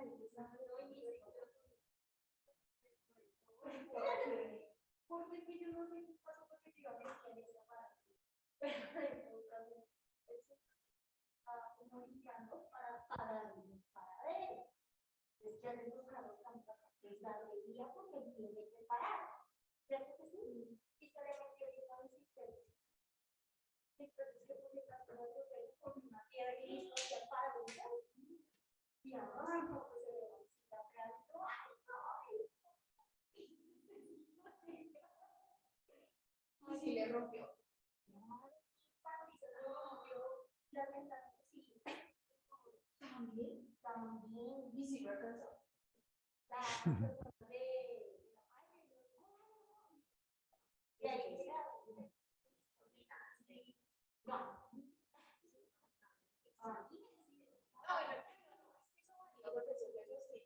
Porque es que yo no sé qué pasó porque yo me quedé esta para como limpiando para ver. Es que hacemos la alegría porque tiene que parar. ¿Cierto que sí? Y se le metió en un sistema. Entonces, que puse las cosas con una piedra y listo, se para. Y ahora, no, pues se le va a quitar. Y si le rompió. También, y si lo alcanzó.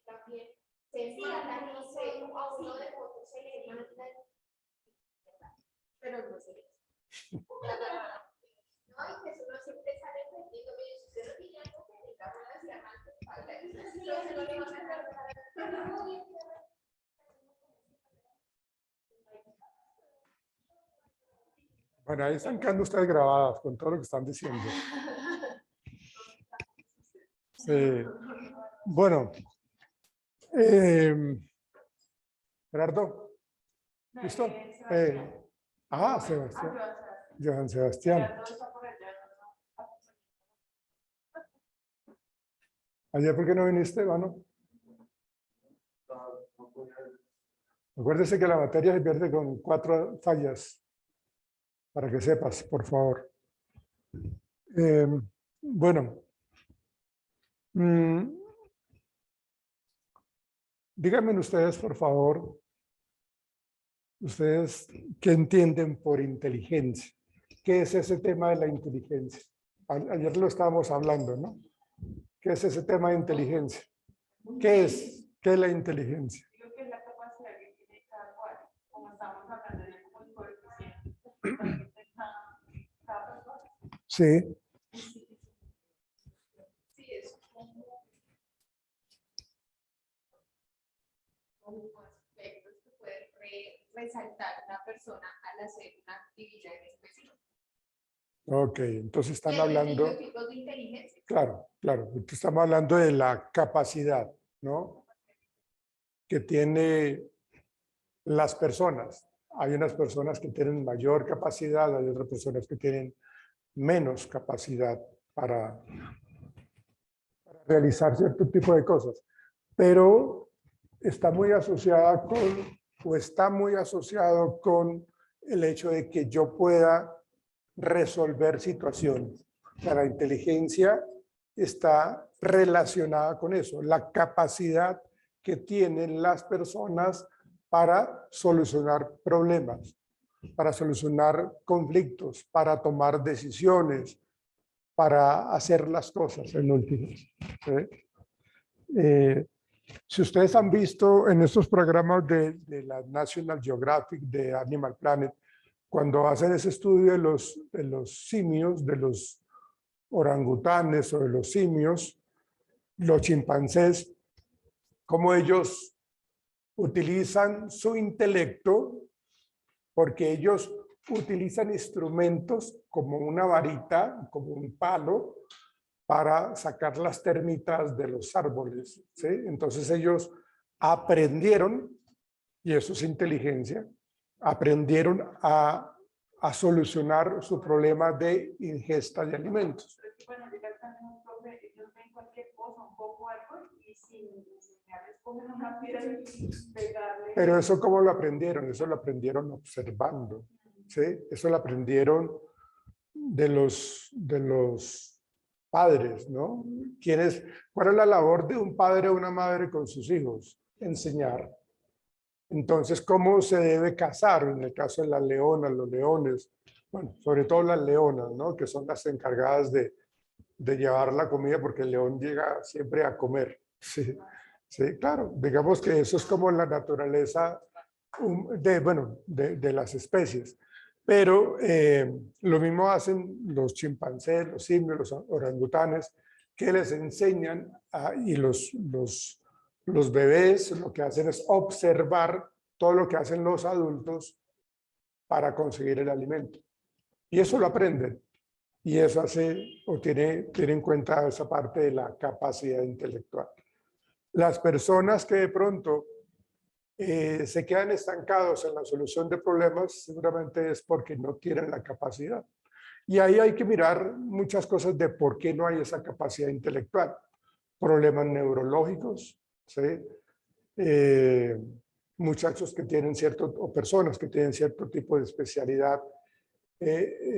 También se mandan a uno de fotos, se le mandan, pero no se ve. No, y que eso no siempre sale perdido, pero si usted lo pilla, no se le cago en las Bueno, ahí están quedando ustedes grabadas con todo lo que están diciendo. Sí. Bueno, Gerardo, ¿listo? Sebastián. Johan Sebastián. ¿Ayer por qué no viniste, Vano? Acuérdese que la materia se pierde con 4 fallas. Para que sepas, por favor. Bueno. Díganme ustedes, por favor, ustedes qué entienden por inteligencia. ¿Qué es ese tema de la inteligencia? Ayer lo estábamos hablando, ¿no? ¿Qué es ese tema de inteligencia? ¿Qué es? ¿Qué es la inteligencia? Creo que es la capacidad que tiene cada cual, como estamos hablando de como el coeficiente de cada persona. Sí. Sí, es como aspectos que pueden resaltar una persona al hacer una actividad específica. Ok, entonces están hablando... ¿Los tipos de inteligencia? Claro, claro. Estamos hablando de la capacidad, ¿no? Que tiene las personas. Hay unas personas que tienen mayor capacidad, hay otras personas que tienen menos capacidad para realizar cierto tipo de cosas. Pero está muy asociada con, o está muy asociado con el hecho de que yo pueda resolver situaciones. La inteligencia está relacionada con eso, la capacidad que tienen las personas para solucionar problemas, para solucionar conflictos, para tomar decisiones, para hacer las cosas en últimas. Si ustedes han visto en estos programas de la National Geographic, de Animal Planet, cuando hacen ese estudio de los simios, de los orangutanes o de los simios, los chimpancés, cómo ellos utilizan su intelecto, porque ellos utilizan instrumentos como una varita, como un palo, para sacar las termitas de los árboles, ¿sí? Entonces ellos aprendieron, y eso es inteligencia, aprendieron a solucionar su problema de ingesta de alimentos. Bueno, llegar también un profe, ellos ven cualquier cosa, un poco algo, y sin enseñarles, cogen una piedra y pegarle. Pero eso, ¿cómo lo aprendieron? Eso lo aprendieron observando, ¿sí? Eso lo aprendieron de los padres, ¿no? ¿Cuál es la labor de un padre o una madre con sus hijos? Enseñar. Entonces, ¿cómo se debe cazar? En el caso de las leonas, los leones, bueno, sobre todo las leonas, ¿no? Que son las encargadas de llevar la comida, porque el león llega siempre a comer. Sí, sí, claro. Digamos que eso es como la naturaleza de las especies. Pero lo mismo hacen los chimpancés, los simios, los orangutanes, que les enseñan, y los Los bebés lo que hacen es observar todo lo que hacen los adultos para conseguir el alimento. Y eso lo aprenden. Y eso hace o tiene en cuenta esa parte de la capacidad intelectual. Las personas que de pronto se quedan estancados en la solución de problemas, seguramente es porque no tienen la capacidad. Y ahí hay que mirar muchas cosas de por qué no hay esa capacidad intelectual. Problemas neurológicos, ¿sí? Muchachos que tienen cierto, o personas que tienen cierto tipo de especialidad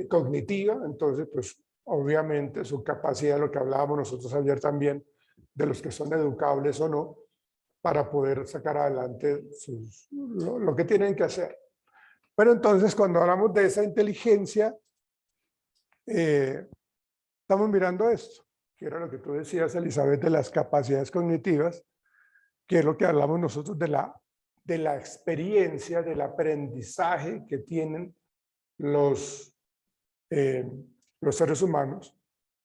cognitiva, entonces pues obviamente su capacidad, lo que hablábamos nosotros ayer también, de los que son educables o no, para poder sacar adelante lo que tienen que hacer. Pero entonces cuando hablamos de esa inteligencia, estamos mirando esto, que era lo que tú decías, Elizabeth, de las capacidades cognitivas, que es lo que hablamos nosotros de la experiencia, del aprendizaje que tienen los seres humanos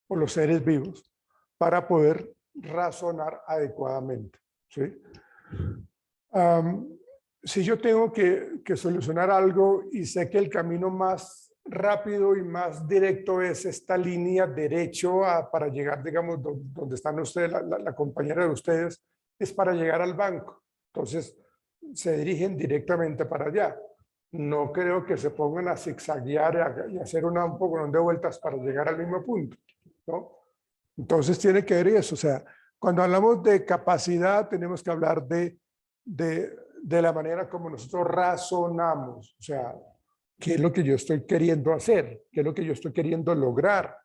o los seres vivos para poder razonar adecuadamente, ¿sí? Si yo tengo que solucionar algo y sé que el camino más rápido y más directo es esta línea derecho para llegar, digamos, donde están ustedes, la compañera de ustedes, es para llegar al banco. Entonces, se dirigen directamente para allá. No creo que se pongan a zigzaguear y hacer un poco de vueltas para llegar al mismo punto, ¿no? Entonces tiene que ver eso. O sea, cuando hablamos de capacidad, tenemos que hablar de la manera como nosotros razonamos. O sea, ¿qué es lo que yo estoy queriendo hacer? ¿Qué es lo que yo estoy queriendo lograr?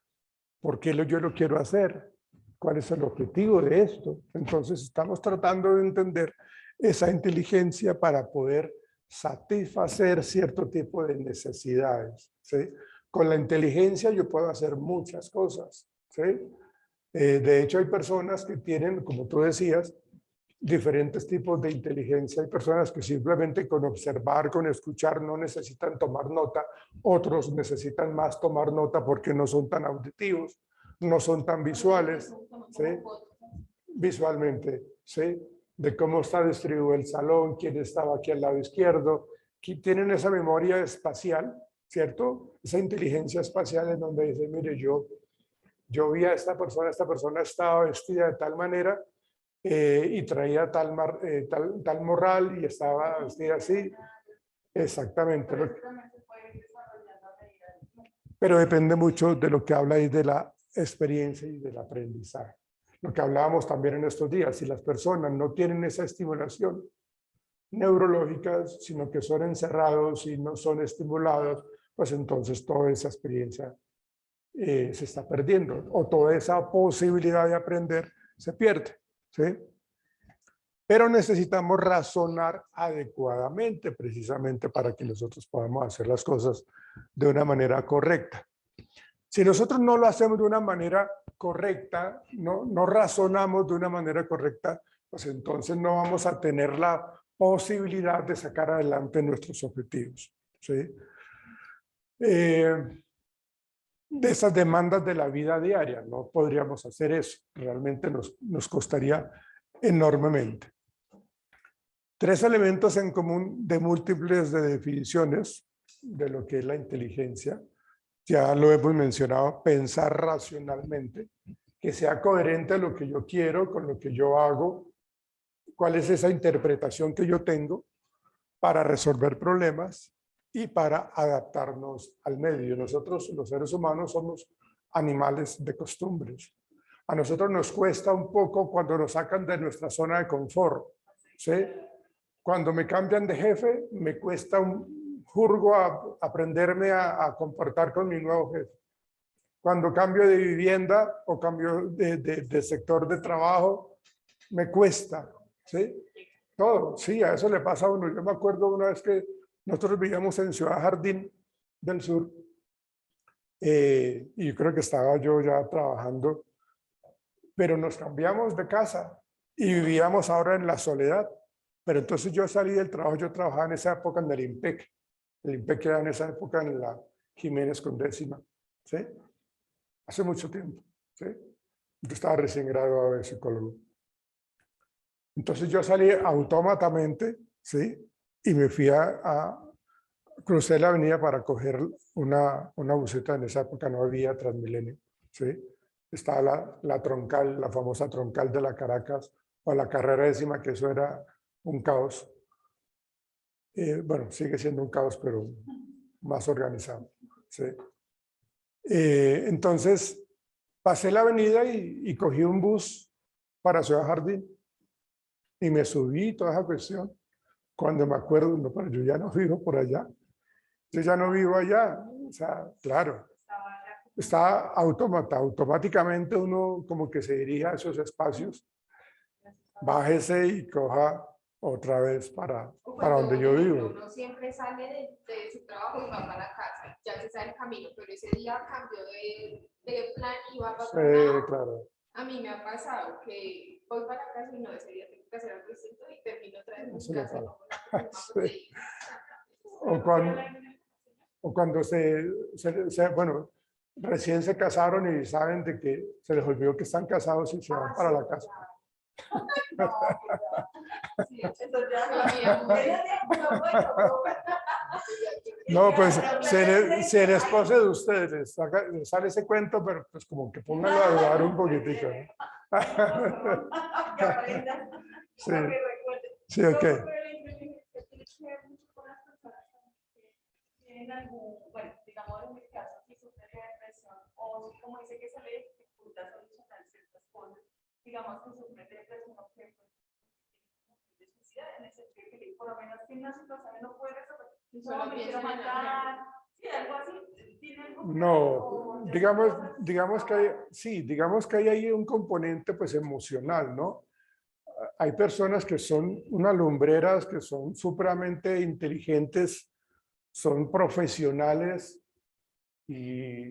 ¿Por qué yo lo quiero hacer? ¿Cuál es el objetivo de esto? Entonces estamos tratando de entender esa inteligencia para poder satisfacer cierto tipo de necesidades, ¿sí? Con la inteligencia yo puedo hacer muchas cosas, ¿sí? De hecho, hay personas que tienen, como tú decías, diferentes tipos de inteligencia. Hay personas que simplemente con observar, con escuchar, no necesitan tomar nota. Otros necesitan más tomar nota porque no son tan auditivos, no son tan visuales, ¿sí? Visualmente, ¿sí? De cómo está distribuido el salón, quién estaba aquí al lado izquierdo. Tienen esa memoria espacial, ¿cierto? Esa inteligencia espacial en donde dice, mire, yo vi a esta persona estaba vestida de tal manera y traía tal morral y estaba vestida así. Exactamente. Pero depende mucho de lo que habla ahí de la experiencia y del aprendizaje. Lo que hablábamos también en estos días, si las personas no tienen esa estimulación neurológica, sino que son encerrados y no son estimulados, pues entonces toda esa experiencia se está perdiendo o toda esa posibilidad de aprender se pierde, ¿sí? Pero necesitamos razonar adecuadamente precisamente para que nosotros podamos hacer las cosas de una manera correcta. Si nosotros no lo hacemos de una manera correcta, no razonamos de una manera correcta, pues entonces no vamos a tener la posibilidad de sacar adelante nuestros objetivos, ¿sí? De esas demandas de la vida diaria, no podríamos hacer eso, realmente nos costaría enormemente. 3 elementos en común de múltiples de definiciones de lo que es la inteligencia. Ya lo hemos mencionado, pensar racionalmente, que sea coherente a lo que yo quiero con lo que yo hago, cuál es esa interpretación que yo tengo para resolver problemas y para adaptarnos al medio. Nosotros, los seres humanos, somos animales de costumbres. A nosotros nos cuesta un poco cuando nos sacan de nuestra zona de confort, ¿sí? Cuando me cambian de jefe, me cuesta un jurgo aprenderme a comportar con mi nuevo jefe. Cuando cambio de vivienda o cambio de sector de trabajo, me cuesta, ¿sí? Todo, sí, a eso le pasa a uno. Yo me acuerdo una vez que nosotros vivíamos en Ciudad Jardín del Sur y yo creo que estaba yo ya trabajando, pero nos cambiamos de casa y vivíamos ahora en La Soledad. Pero entonces yo salí del trabajo, yo trabajaba en esa época en el IMPEC. El IMPEC era en esa época en la Jiménez con décima, ¿sí? Hace mucho tiempo, ¿sí? Yo estaba recién graduado de psicólogo. Entonces yo salí autómatamente, ¿sí? Y me fui crucé la avenida para coger una buseta. En esa época no había Transmilenio, ¿sí? Estaba la troncal, la famosa troncal de la Caracas, o la carrera décima, que eso era un caos. Bueno, sigue siendo un caos, pero más organizado, ¿sí? Entonces, pasé la avenida y cogí un bus para Ciudad Jardín y me subí toda esa cuestión. Cuando me acuerdo, no, pero yo ya no vivo por allá. Yo ya no vivo allá. O sea, claro, está automáticamente uno como que se dirige a esos espacios. Bájese y coja otra vez para donde yo vivo. Uno siempre sale de su trabajo y va para la casa, ya se sabe el camino, pero ese día cambió de plan y va para Sí, otro lado. claro. A mí me ha pasado que voy para la casa y no, ese día tengo que hacer algo distinto y termino otra vez en Eso mi me casa. pasa. No, Sí. O cuando bueno, recién se casaron y saben de que se les olvidó que están casados y se van para la casa. sí, eso ya No, pues si el esposo de ustedes les sale ese cuento, pero pues como que pónganlo a dudar un poquitico, ¿no? Que aprendan. Sí, Para que recuerden. sí, ok. Tienen algún, bueno, digamos en mi caso, si sufre de depresión o como dice que se le dificulta solucionar ciertas cosas, digamos que sufre de depresión o que de suicida, en el sentido que por lo menos tiene una situación que no puede resolver, solo no me quiero piensa en matar, sí, algo así, tiene algo que No, ver, digamos que hay, sí, digamos que hay ahí un componente pues emocional, ¿no? Hay personas que son unas lumbreras, que son supremamente inteligentes, son profesionales y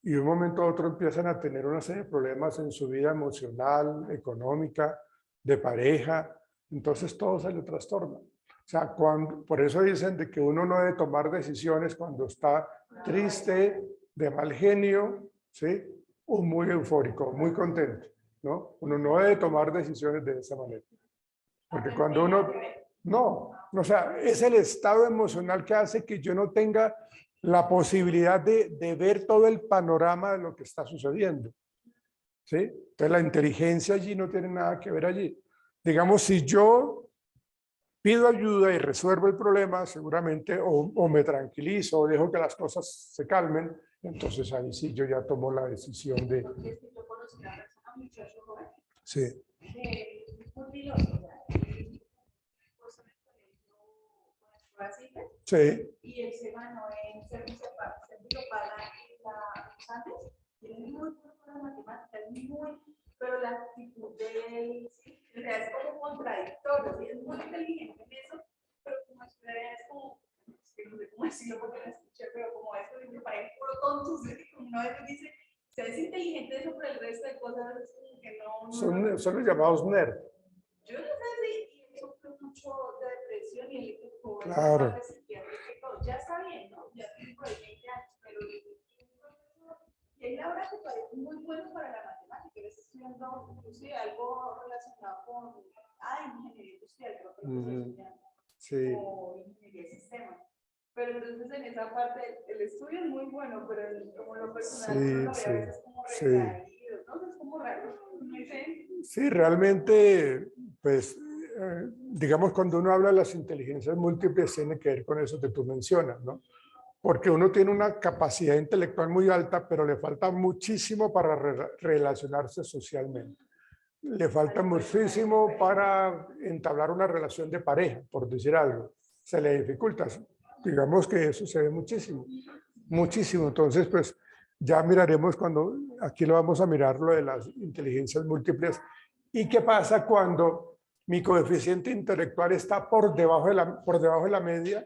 de un momento a otro empiezan a tener una serie de problemas en su vida emocional, económica, de pareja, entonces todo se le trastorna. O sea, por eso dicen de que uno no debe tomar decisiones cuando está triste, de mal genio, ¿sí? O muy eufórico, muy contento, ¿no? Uno no debe tomar decisiones de esa manera. Porque cuando uno... No, o sea, es el estado emocional que hace que yo no tenga la posibilidad de ver todo el panorama de lo que está sucediendo. ¿Sí? Entonces la inteligencia allí no tiene nada que ver allí. Digamos, si yo pido ayuda y resuelvo el problema, seguramente o me tranquilizo o dejo que las cosas se calmen, entonces ahí sí yo ya tomo la decisión de... yo conocí una persona, un muchacho joven, Sí, muy piloto, sí, y él se ganó en servicio paga en los Andes, y es muy bueno para las matemáticas, pero la actitud de él, sí, o sea, es como contradictorio, ¿sí? Es muy inteligente en eso, pero como es como, es que no sé cómo decirlo porque la escuché, pero como esto me parece puro tonto, como una vez dice, o sea, es inteligente eso, pero el resto de cosas es como que no. son los llamados nerd. Yo no sé si sufre mucho de depresión y el equipo Claro. ya está bien, ¿no? Ya tiene por ahí 20 años, pero y él ahora te parece muy bueno para la matemática. Él está estudiando inclusive algo relacionado con ingeniería industrial, creo que lo está estudiando, Sí. o ingeniería de sistemas. Pero entonces en esa parte el estudio es muy bueno, pero como lo personal uno lo ve a veces como retraído, ¿no? Es como raro, no sé. Sí, realmente, pues, digamos, cuando uno habla de las inteligencias múltiples, tiene que ver con eso que tú mencionas, ¿no? Porque uno tiene una capacidad intelectual muy alta, pero le falta muchísimo para relacionarse socialmente. Le falta muchísimo para entablar una relación de pareja, por decir algo. Se le dificulta. Digamos que eso se ve muchísimo, muchísimo. Entonces, pues, ya miraremos cuando, aquí lo vamos a mirar, lo de las inteligencias múltiples. ¿Y qué pasa cuando mi coeficiente intelectual está por debajo de la media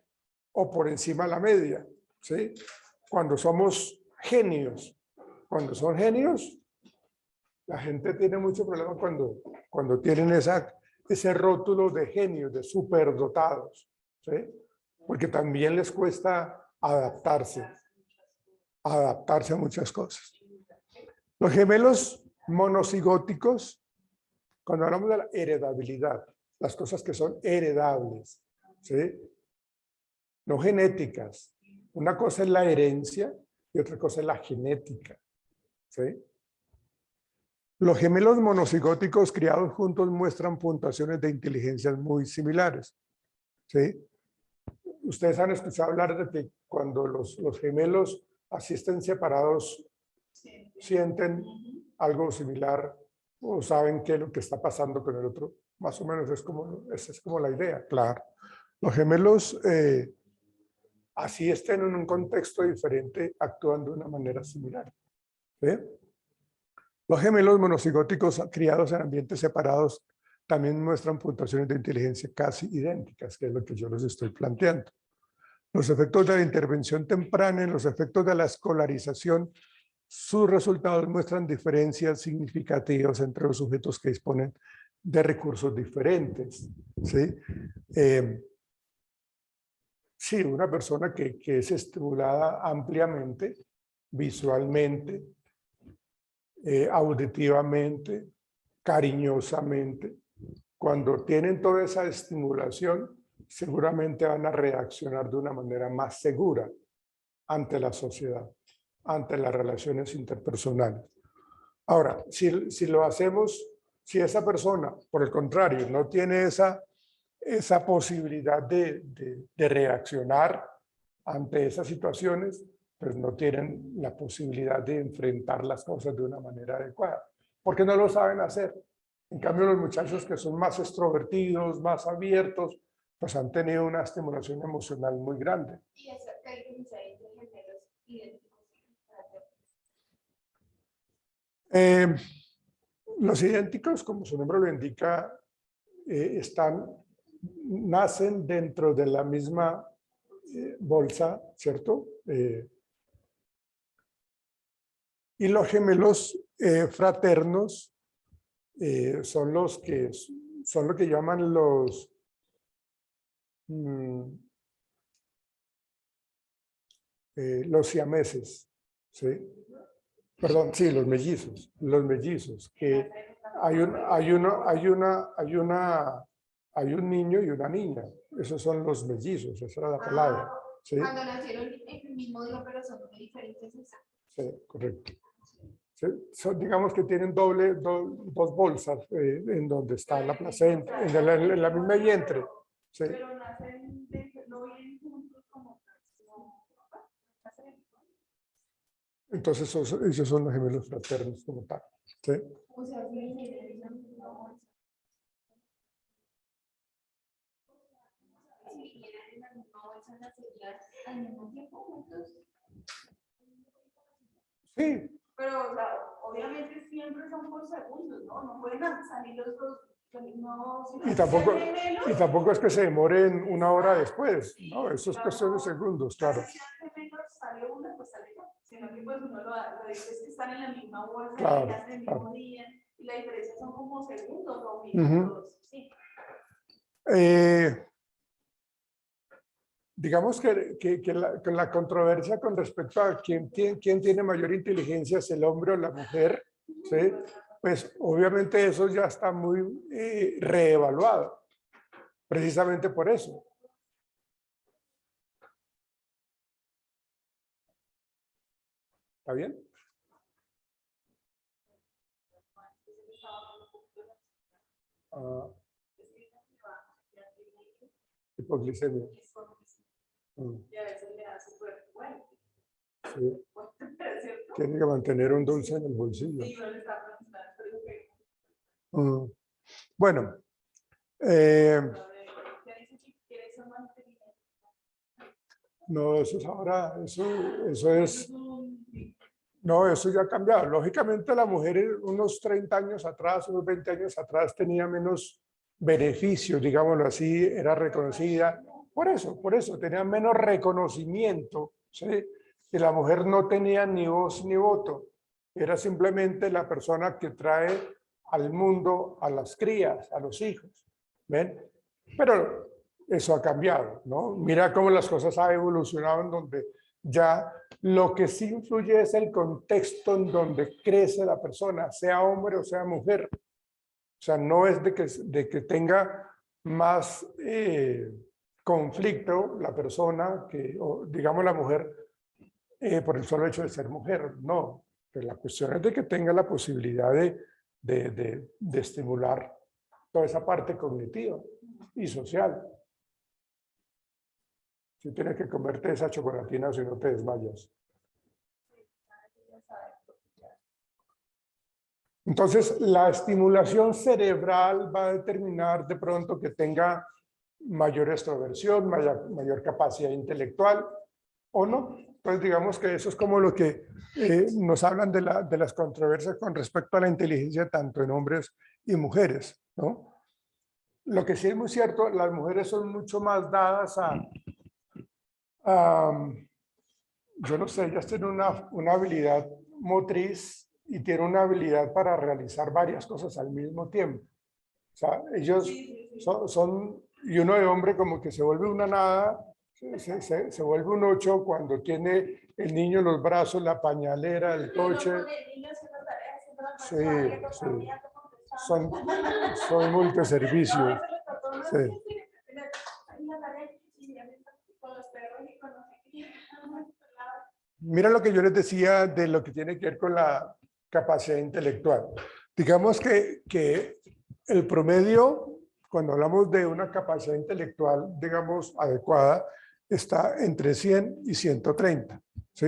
o por encima de la media? ¿Sí? Cuando somos genios. Cuando son genios, la gente tiene mucho problema cuando tienen ese rótulo de genios, de superdotados. ¿Sí? Porque también les cuesta adaptarse a muchas cosas. Los gemelos monocigóticos Cuando hablamos de la heredabilidad, las cosas que son heredables, ¿sí? No genéticas. Una cosa es la herencia y otra cosa es la genética, ¿sí? Los gemelos monocigóticos criados juntos muestran puntuaciones de inteligencia muy similares, ¿sí? Ustedes han escuchado hablar de que cuando los gemelos asisten separados, sienten algo similar o saben qué es lo que está pasando con el otro. Más o menos esa es como la idea, claro. Los gemelos, así estén en un contexto diferente, actúan de una manera similar, ¿sí? Los gemelos monocigóticos criados en ambientes separados también muestran puntuaciones de inteligencia casi idénticas, que es lo que yo les estoy planteando. Los efectos de la intervención temprana y los efectos de la escolarización, sus resultados muestran diferencias significativas entre los sujetos que disponen de recursos diferentes, ¿sí? Sí, una persona que es estimulada ampliamente, visualmente, auditivamente, cariñosamente, cuando tienen toda esa estimulación, seguramente van a reaccionar de una manera más segura ante la sociedad, ante las relaciones interpersonales. Ahora, si lo hacemos, si esa persona, por el contrario, no tiene esa posibilidad de reaccionar ante esas situaciones, pues no tienen la posibilidad de enfrentar las cosas de una manera adecuada, porque no lo saben hacer. En cambio, los muchachos que son más extrovertidos, más abiertos, pues han tenido una estimulación emocional muy grande. Y eso que hay diferencia entre gemelos idénticos. Los idénticos, como su nombre lo indica, nacen dentro de la misma bolsa, ¿cierto? Y los gemelos fraternos son lo que llaman los siameses, ¿sí? Perdón, sí, los mellizos, que hay un niño y una niña. Esos son los mellizos, esa era la palabra. ¿Sí? Cuando nacieron en el mismo día, pero son muy diferentes. Sí, correcto. ¿Sí? Digamos que tienen dos bolsas en donde está la placenta, en la misma vientre. ¿Sí? Pero nacen no vienen juntos como Entonces esos son los gemelos fraternos como tal. ¿Sí? O sea, si la misma bolsa. Si vinieran en la misma bolsa, nacerían al mismo tiempo juntos. Sí. Pero o sea, obviamente siempre son por segundos, ¿no? No pueden salir los dos. Y tampoco es que se demoren una hora después, ¿no? Eso es cuestión de segundos, claro. Si sale una, pues sale dos. Sino que pues uno lo dice es que están en la misma bolsa, Claro, y nacen el claro. mismo día, y la diferencia son como segundos o minutos. Sí. Digamos que la controversia con respecto a quién tiene mayor inteligencia es el hombre o la mujer, ¿sí? Pues obviamente eso ya está muy reevaluado, precisamente por eso. ¿Está bien? Hipoglicemia. Y a veces le da súper fuerte. Sí. Tiene que mantener un dulce en el bolsillo. Sí, no le está preguntando. Bueno, no, eso es ahora, eso es, no, eso ya ha cambiado. Lógicamente la mujer unos 30 años atrás, unos 20 años atrás tenía menos beneficios, digámoslo así, era reconocida. Por eso, tenía menos reconocimiento, ¿sí? Y la mujer no tenía ni voz ni voto. Era simplemente la persona que trae al mundo a las crías, a los hijos. ¿Ven? Pero eso ha cambiado, ¿no? Mira cómo las cosas han evolucionado en donde ya lo que sí influye es el contexto en donde crece la persona, sea hombre o sea mujer. sea, no es de que tenga más conflicto la persona, o digamos la mujer, por el solo hecho de ser mujer. No, pero la cuestión es de que tenga la posibilidad de estimular toda esa parte cognitiva y social. Si tienes que comerte esa chocolatina si no te desmayas. Entonces, la estimulación cerebral va a determinar de pronto que tenga mayor extroversión, mayor capacidad intelectual o no. Entonces, digamos que eso es como lo que nos hablan de las controversias con respecto a la inteligencia tanto en hombres y mujeres, ¿no? Lo que sí es muy cierto, las mujeres son mucho más dadas yo no sé, ellas tienen una habilidad motriz y tienen una habilidad para realizar varias cosas al mismo tiempo. O sea, ellos y uno de hombre como que se vuelve una nada, se vuelve un 8 cuando tiene el niño en los brazos, la pañalera, el coche. Sí, sí. Son multiservicios. Sí. Mira lo que yo les decía de lo que tiene que ver con la capacidad intelectual. Digamos que el promedio, cuando hablamos de una capacidad intelectual, digamos, adecuada, está entre 100 y 130, ¿sí?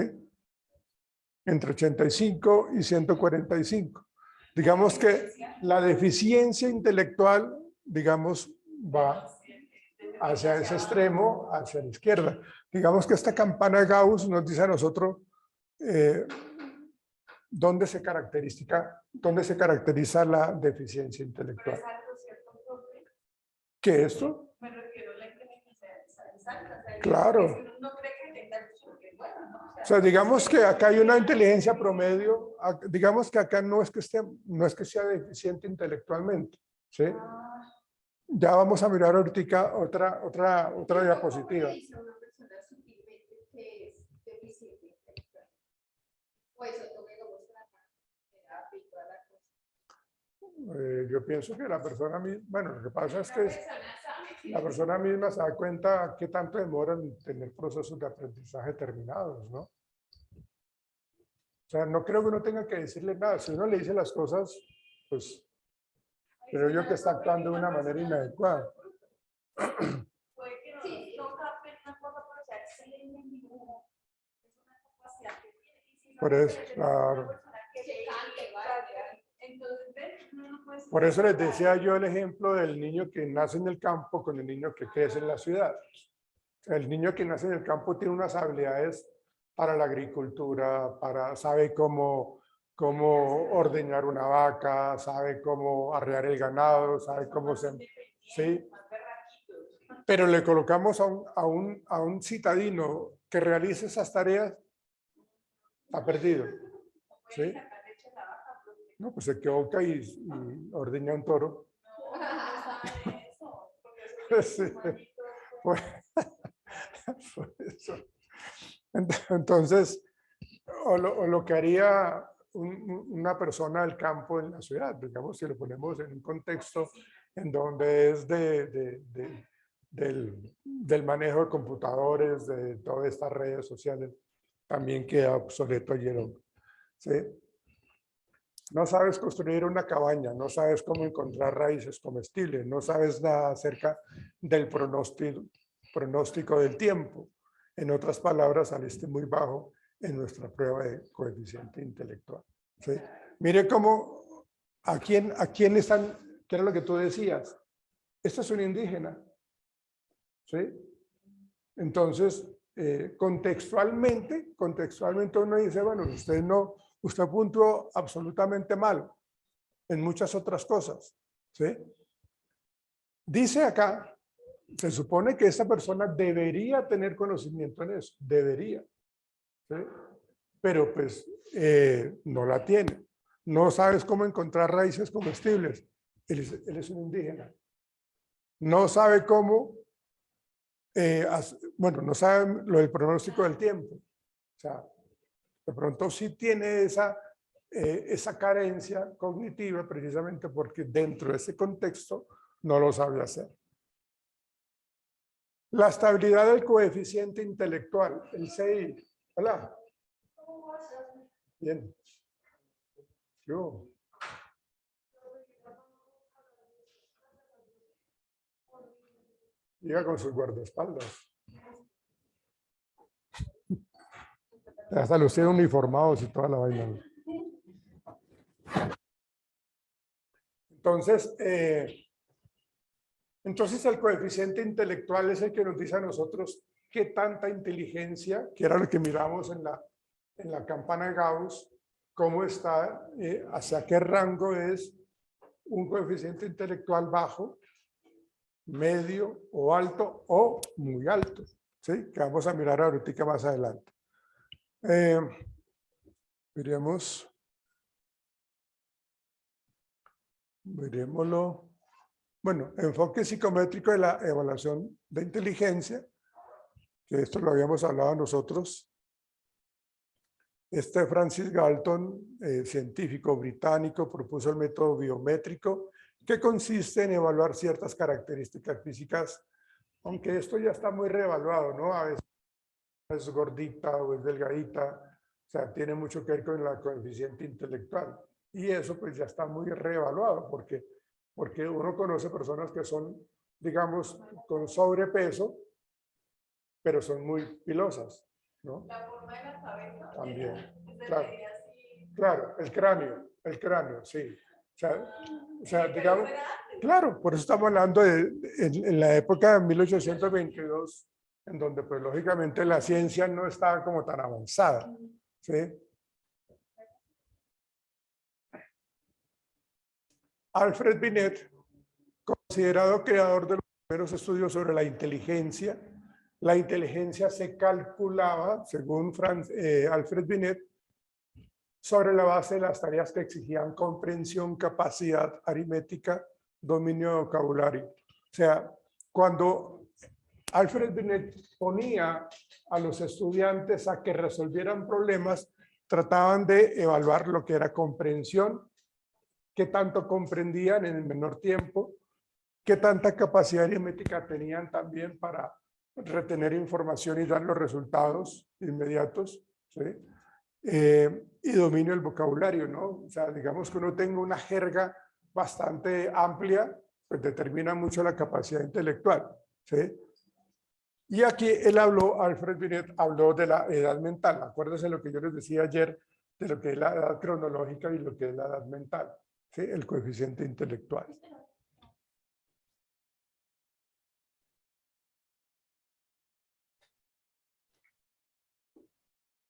Entre 85 y 145. Digamos que la deficiencia intelectual, digamos, va hacia ese extremo, hacia la izquierda. Digamos que esta campana de Gauss nos dice a nosotros dónde se caracteriza la deficiencia intelectual. ¿Qué es esto? Me refiero a la inteligencia alta. Claro. No cree que tenga el porque es bueno, ¿no? O sea, digamos que acá hay una inteligencia promedio, digamos que acá no es que sea deficiente intelectualmente, ¿sí? Ya vamos a mirar ahorita otra diapositiva. ¿Cómo dice una persona sutilmente que es deficiente intelectual? O eso toque como terapia y toda la cosa. Yo pienso que la persona misma, bueno, lo que pasa es que la persona misma se da cuenta qué tanto demora en tener procesos de aprendizaje terminados, ¿no? O sea, no creo que uno tenga que decirle nada. Si uno le dice las cosas, pues creo yo que está actuando de una manera inadecuada. Puede que no capte una cosa, pero sea excelente en dibujo. Es una capacidad que tiene. Por eso, claro. Por eso les decía yo el ejemplo del niño que nace en el campo con el niño que crece en la ciudad. El niño que nace en el campo tiene unas habilidades para la agricultura, sabe cómo ordeñar una vaca, sabe cómo arrear el ganado, sabe cómo ¿sí? Pero le colocamos a un citadino que realice esas tareas, está perdido. ¿Sí? No, pues se equivoca y ordeña un toro. Sí. Por eso. Entonces, o lo que haría una persona del campo en la ciudad, digamos, si lo ponemos en un contexto en donde es del manejo de computadores, de todas estas redes sociales, también queda obsoleto ayer. ¿Sí? No sabes construir una cabaña, no sabes cómo encontrar raíces comestibles, no sabes nada acerca del pronóstico del tiempo. En otras palabras, saliste muy bajo en nuestra prueba de coeficiente intelectual. ¿Sí? Mire cómo, ¿a quién están? ¿Qué era lo que tú decías? Este es un indígena. ¿Sí? Entonces, contextualmente uno dice, bueno, usted puntuó absolutamente mal en muchas otras cosas. ¿Sí? Dice acá, se supone que esta persona debería tener conocimiento en eso, debería. ¿Sí? Pero pues no la tiene. No sabes cómo encontrar raíces comestibles. Él es un indígena. No sabe cómo, no sabe lo del pronóstico del tiempo. O sea, de pronto sí tiene esa carencia cognitiva precisamente porque dentro de ese contexto no lo sabe hacer. La estabilidad del coeficiente intelectual, el CI. Hola. Bien. Yo. Llega con sus guardaespaldas. Hasta los tiene uniformados y toda la vaina. Entonces, el coeficiente intelectual es el que nos dice a nosotros qué tanta inteligencia, que era lo que miramos en la campana de Gauss, cómo está, hacia qué rango es un coeficiente intelectual bajo, medio o alto o muy alto, ¿sí? Que vamos a mirar ahorita más adelante. Veremoslo. Bueno, enfoque psicométrico de la evaluación de inteligencia, que esto lo habíamos hablado nosotros. Francis Galton, científico británico, propuso el método biométrico, que consiste en evaluar ciertas características físicas, aunque esto ya está muy reevaluado, ¿no? A veces es gordita o es delgadita, o sea, tiene mucho que ver con el coeficiente intelectual. Y eso pues ya está muy reevaluado, porque uno conoce personas que son, digamos, con sobrepeso, pero son muy pilosas, ¿no? La forma de la cabeza. También, Se claro. veía así. Claro, el cráneo, sí. O sea, digamos, claro, por eso estamos hablando en la época de 1822, en donde pues lógicamente la ciencia no estaba como tan avanzada, ¿sí? Alfred Binet, considerado creador de los primeros estudios sobre la inteligencia se calculaba, según Alfred Binet, sobre la base de las tareas que exigían comprensión, capacidad aritmética, dominio de vocabulario. O sea, cuando Alfred Binet ponía a los estudiantes a que resolvieran problemas, trataban de evaluar lo que era comprensión, qué tanto comprendían en el menor tiempo, qué tanta capacidad aritmética tenían también para retener información y dar los resultados inmediatos, ¿sí? Y dominio del vocabulario, ¿no? O sea, digamos que uno tenga una jerga bastante amplia, pues determina mucho la capacidad intelectual, ¿sí? Y aquí Alfred Binet habló de la edad mental. Acuérdense lo que yo les decía ayer de lo que es la edad cronológica y lo que es la edad mental, ¿sí? El coeficiente intelectual.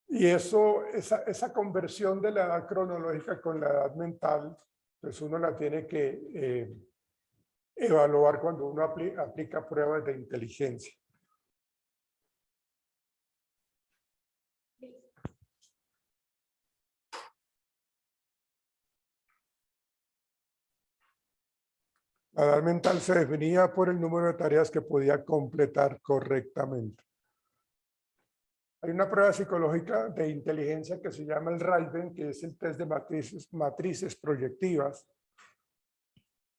Y esa conversión de la edad cronológica con la edad mental, pues uno la tiene que evaluar cuando uno aplica pruebas de inteligencia. La edad mental se definía por el número de tareas que podía completar correctamente. Hay una prueba psicológica de inteligencia que se llama el Raven, que es el test de matrices proyectivas,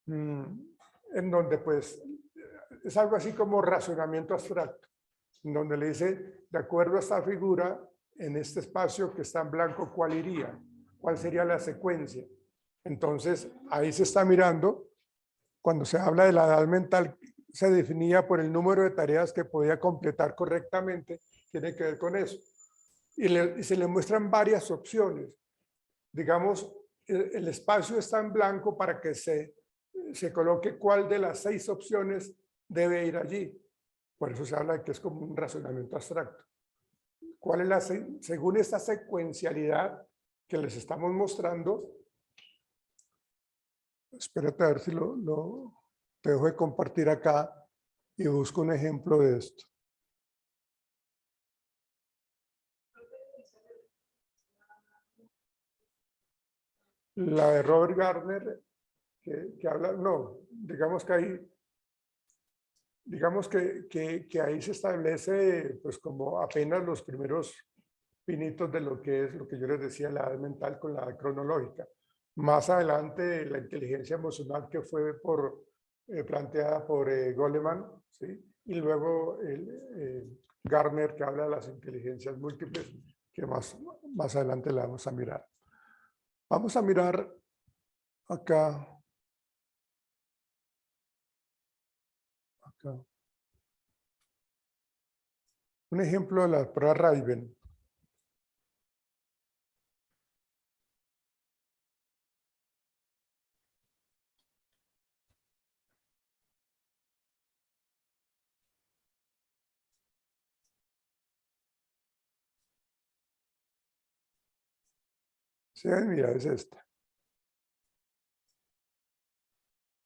en donde pues es algo así como razonamiento abstracto, en donde le dice, de acuerdo a esta figura, en este espacio que está en blanco, ¿cuál iría? ¿Cuál sería la secuencia? Entonces, ahí se está mirando, cuando se habla de la edad mental, se definía por el número de tareas que podía completar correctamente, tiene que ver con eso. Y se le muestran varias opciones. Digamos, el espacio está en blanco para que se coloque cuál de las 6 opciones debe ir allí. Por eso se habla de que es como un razonamiento abstracto. ¿Cuál es según esta secuencialidad que les estamos mostrando? Espérate a ver si te dejo de compartir acá y busco un ejemplo de esto. La de Robert Gardner, que habla, no, digamos que ahí, digamos que ahí se establece pues como apenas los primeros pinitos de lo que es lo que yo les decía, la edad mental con la edad cronológica. Más adelante, la inteligencia emocional que fue planteada por Goleman, ¿sí? Y luego Gardner, que habla de las inteligencias múltiples, que más adelante la vamos a mirar. Vamos a mirar acá. Un ejemplo de la prueba Raven. Sí, mira, es esta.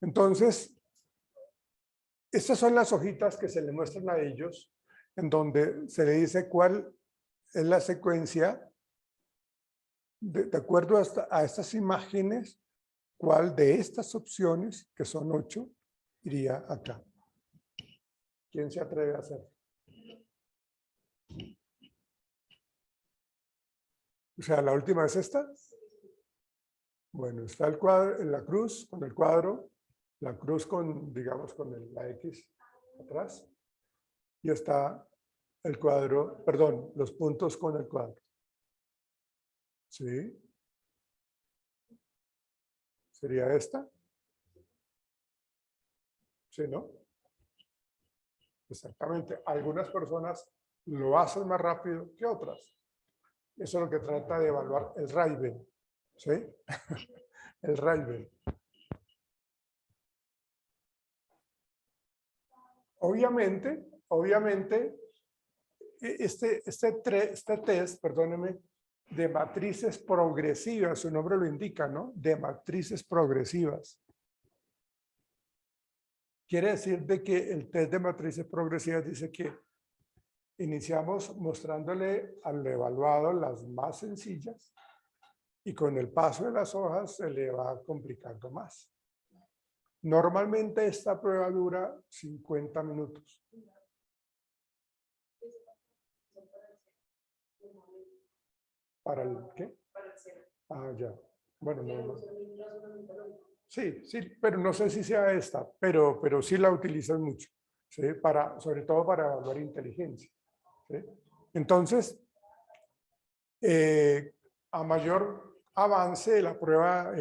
Entonces, estas son las hojitas que se le muestran a ellos, en donde se le dice cuál es la secuencia, de acuerdo a estas imágenes, cuál de estas opciones, que son 8, iría acá. ¿Quién se atreve a hacer? O sea, la última es esta. Bueno, está el cuadro, la cruz con el cuadro, la cruz con, digamos, con la X atrás, y está el cuadro, perdón, los puntos con el cuadro. ¿Sí? ¿Sería esta? ¿Sí, no? Exactamente. Algunas personas lo hacen más rápido que otras. Eso es lo que trata de evaluar el Raven. ¿Sí? El Raven. Obviamente, este test, perdóneme, de matrices progresivas, su nombre lo indica, ¿no? De matrices progresivas. Quiere decir de que el test de matrices progresivas dice que iniciamos mostrándole al evaluado las más sencillas y con el paso de las hojas se le va complicando más. Normalmente esta prueba dura 50 minutos. ¿Para el qué? Ah, ya. Bueno, no. Sí, sí, pero no sé si sea esta, pero sí la utilizan mucho, ¿sí? Sobre todo para evaluar inteligencia. ¿Sí? Entonces, a mayor avance de la prueba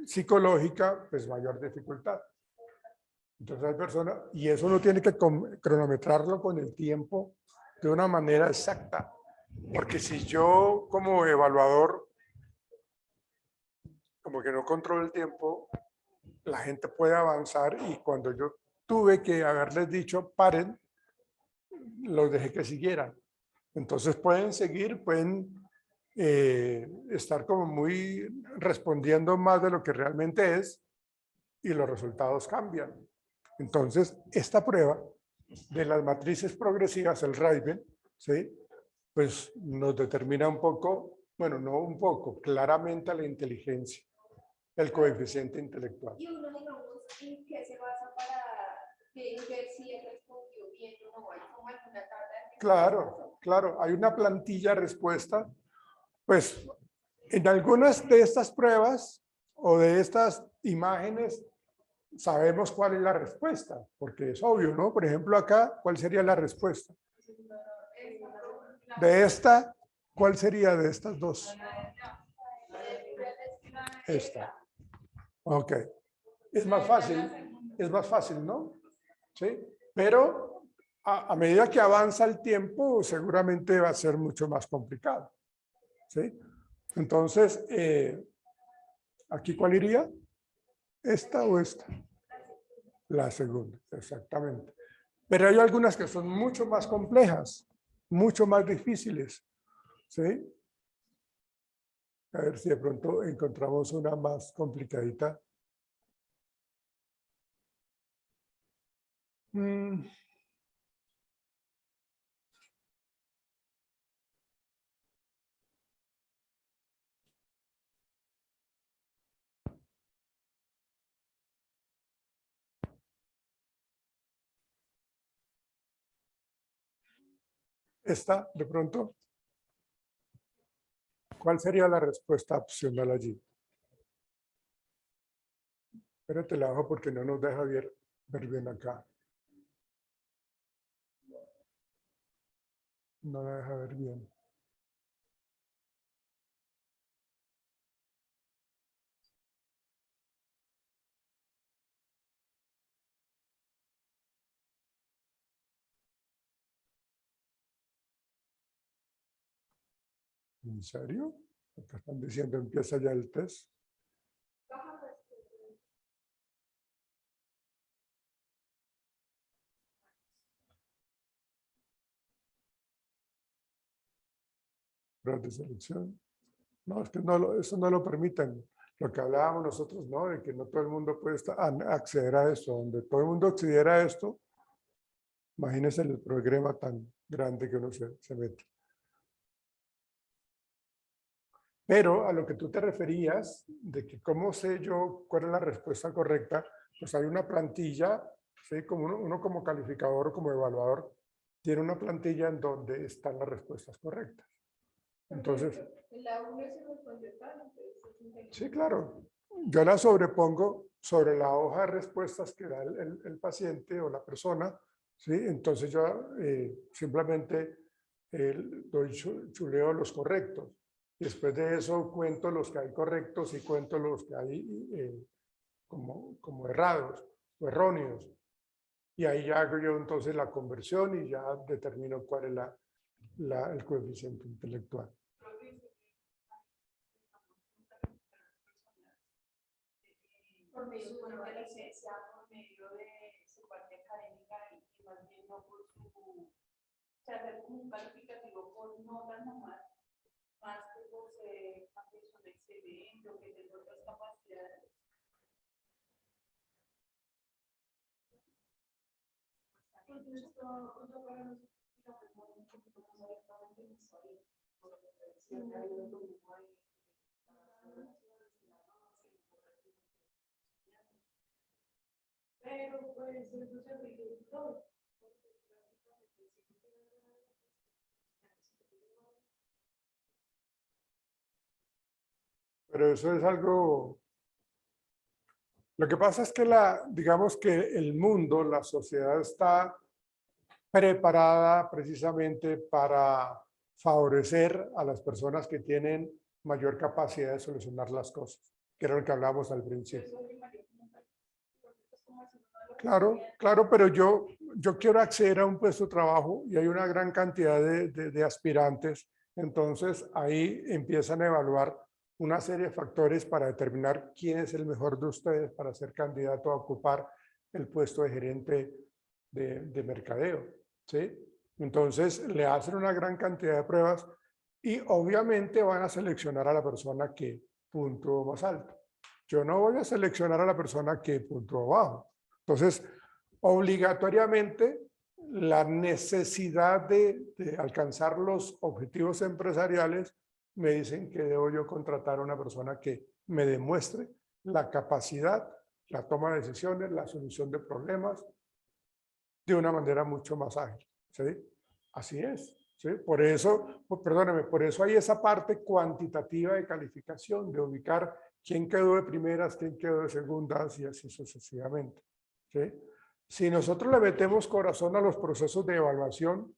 psicológica, pues mayor dificultad. Entonces hay personas, y eso uno tiene que cronometrarlo con el tiempo de una manera exacta, porque si yo como evaluador, como que no controlo el tiempo, la gente puede avanzar y cuando yo tuve que haberles dicho paren, los dejé que siguieran. Entonces pueden seguir, pueden estar como muy respondiendo más de lo que realmente es y los resultados cambian. Entonces, esta prueba de las matrices progresivas, el Raven, ¿sí? Pues nos determina un poco, bueno, no un poco, claramente la inteligencia, el coeficiente intelectual. Y uno, digamos, ¿en qué se basa para ver si él respondió bien o no? ¿Hay como alguna tabla? Claro, hay una plantilla de respuesta. Pues en algunas de estas pruebas o de estas imágenes sabemos cuál es la respuesta, porque es obvio, ¿no? Por ejemplo, acá, ¿cuál sería la respuesta? De esta, ¿cuál sería de estas dos? Esta. Ok. Es más fácil, ¿no? Sí. Pero a medida que avanza el tiempo, seguramente va a ser mucho más complicado. ¿Sí? Entonces, ¿aquí cuál iría? ¿Esta o esta? La segunda, exactamente. Pero hay algunas que son mucho más complejas, mucho más difíciles. ¿Sí? A ver si de pronto encontramos una más complicadita. Esta, de pronto. ¿Cuál sería la respuesta opcional allí? Espérate, la bajo porque no nos deja ver bien acá. No la deja ver bien. ¿En serio? Acá están diciendo empieza ya el test. Pruebas de selección. No, es que eso no lo permiten. Lo que hablábamos nosotros, ¿no? De que no todo el mundo puede acceder a esto. Donde todo el mundo accediera a esto, imagínense el problema tan grande que uno se mete. Pero a lo que tú te referías, de que cómo sé yo cuál es la respuesta correcta, pues hay una plantilla, ¿sí? Como uno como calificador o como evaluador, tiene una plantilla en donde están las respuestas correctas. Entonces, La UNE se respondió tal, entonces sí, claro. Yo la sobrepongo sobre la hoja de respuestas que da el paciente o la persona, ¿sí? Entonces yo simplemente chuleo los correctos. Después de eso cuento los que hay correctos y cuento los que hay como errados o erróneos. Y ahí ya hago yo entonces la conversión y ya determino cuál es el coeficiente intelectual. Por medio de una licencia, por medio de su parte académica y más bien no por su, o sea, hacer como un calificativo por notas nomás, más que por ser una persona excelente o que tenga otras capacidades. Porque esto, o sea, para nosotros, digamos, un poquito más abiertamente en historia, porque siempre ha habido como pero pues eso se rige todo. Pero eso es algo. Lo que pasa es que digamos que el mundo, la sociedad está preparada precisamente para favorecer a las personas que tienen mayor capacidad de solucionar las cosas, que era lo que hablamos al principio. Claro, claro, pero yo quiero acceder a un puesto de trabajo y hay una gran cantidad de aspirantes, entonces ahí empiezan a evaluar una serie de factores para determinar quién es el mejor de ustedes para ser candidato a ocupar el puesto de gerente de mercadeo, ¿sí? Entonces le hacen una gran cantidad de pruebas y obviamente van a seleccionar a la persona que puntuó más alto. Yo no voy a seleccionar a la persona que puntuó bajo. Entonces, obligatoriamente, la necesidad de alcanzar los objetivos empresariales me dicen que debo yo contratar a una persona que me demuestre la capacidad, la toma de decisiones, la solución de problemas de una manera mucho más ágil, ¿sí? Así es, ¿sí? Por eso, perdóname, por eso hay esa parte cuantitativa de calificación, de ubicar quién quedó de primeras, quién quedó de segundas y así sucesivamente, ¿sí? Si nosotros le metemos corazón a los procesos de evaluación,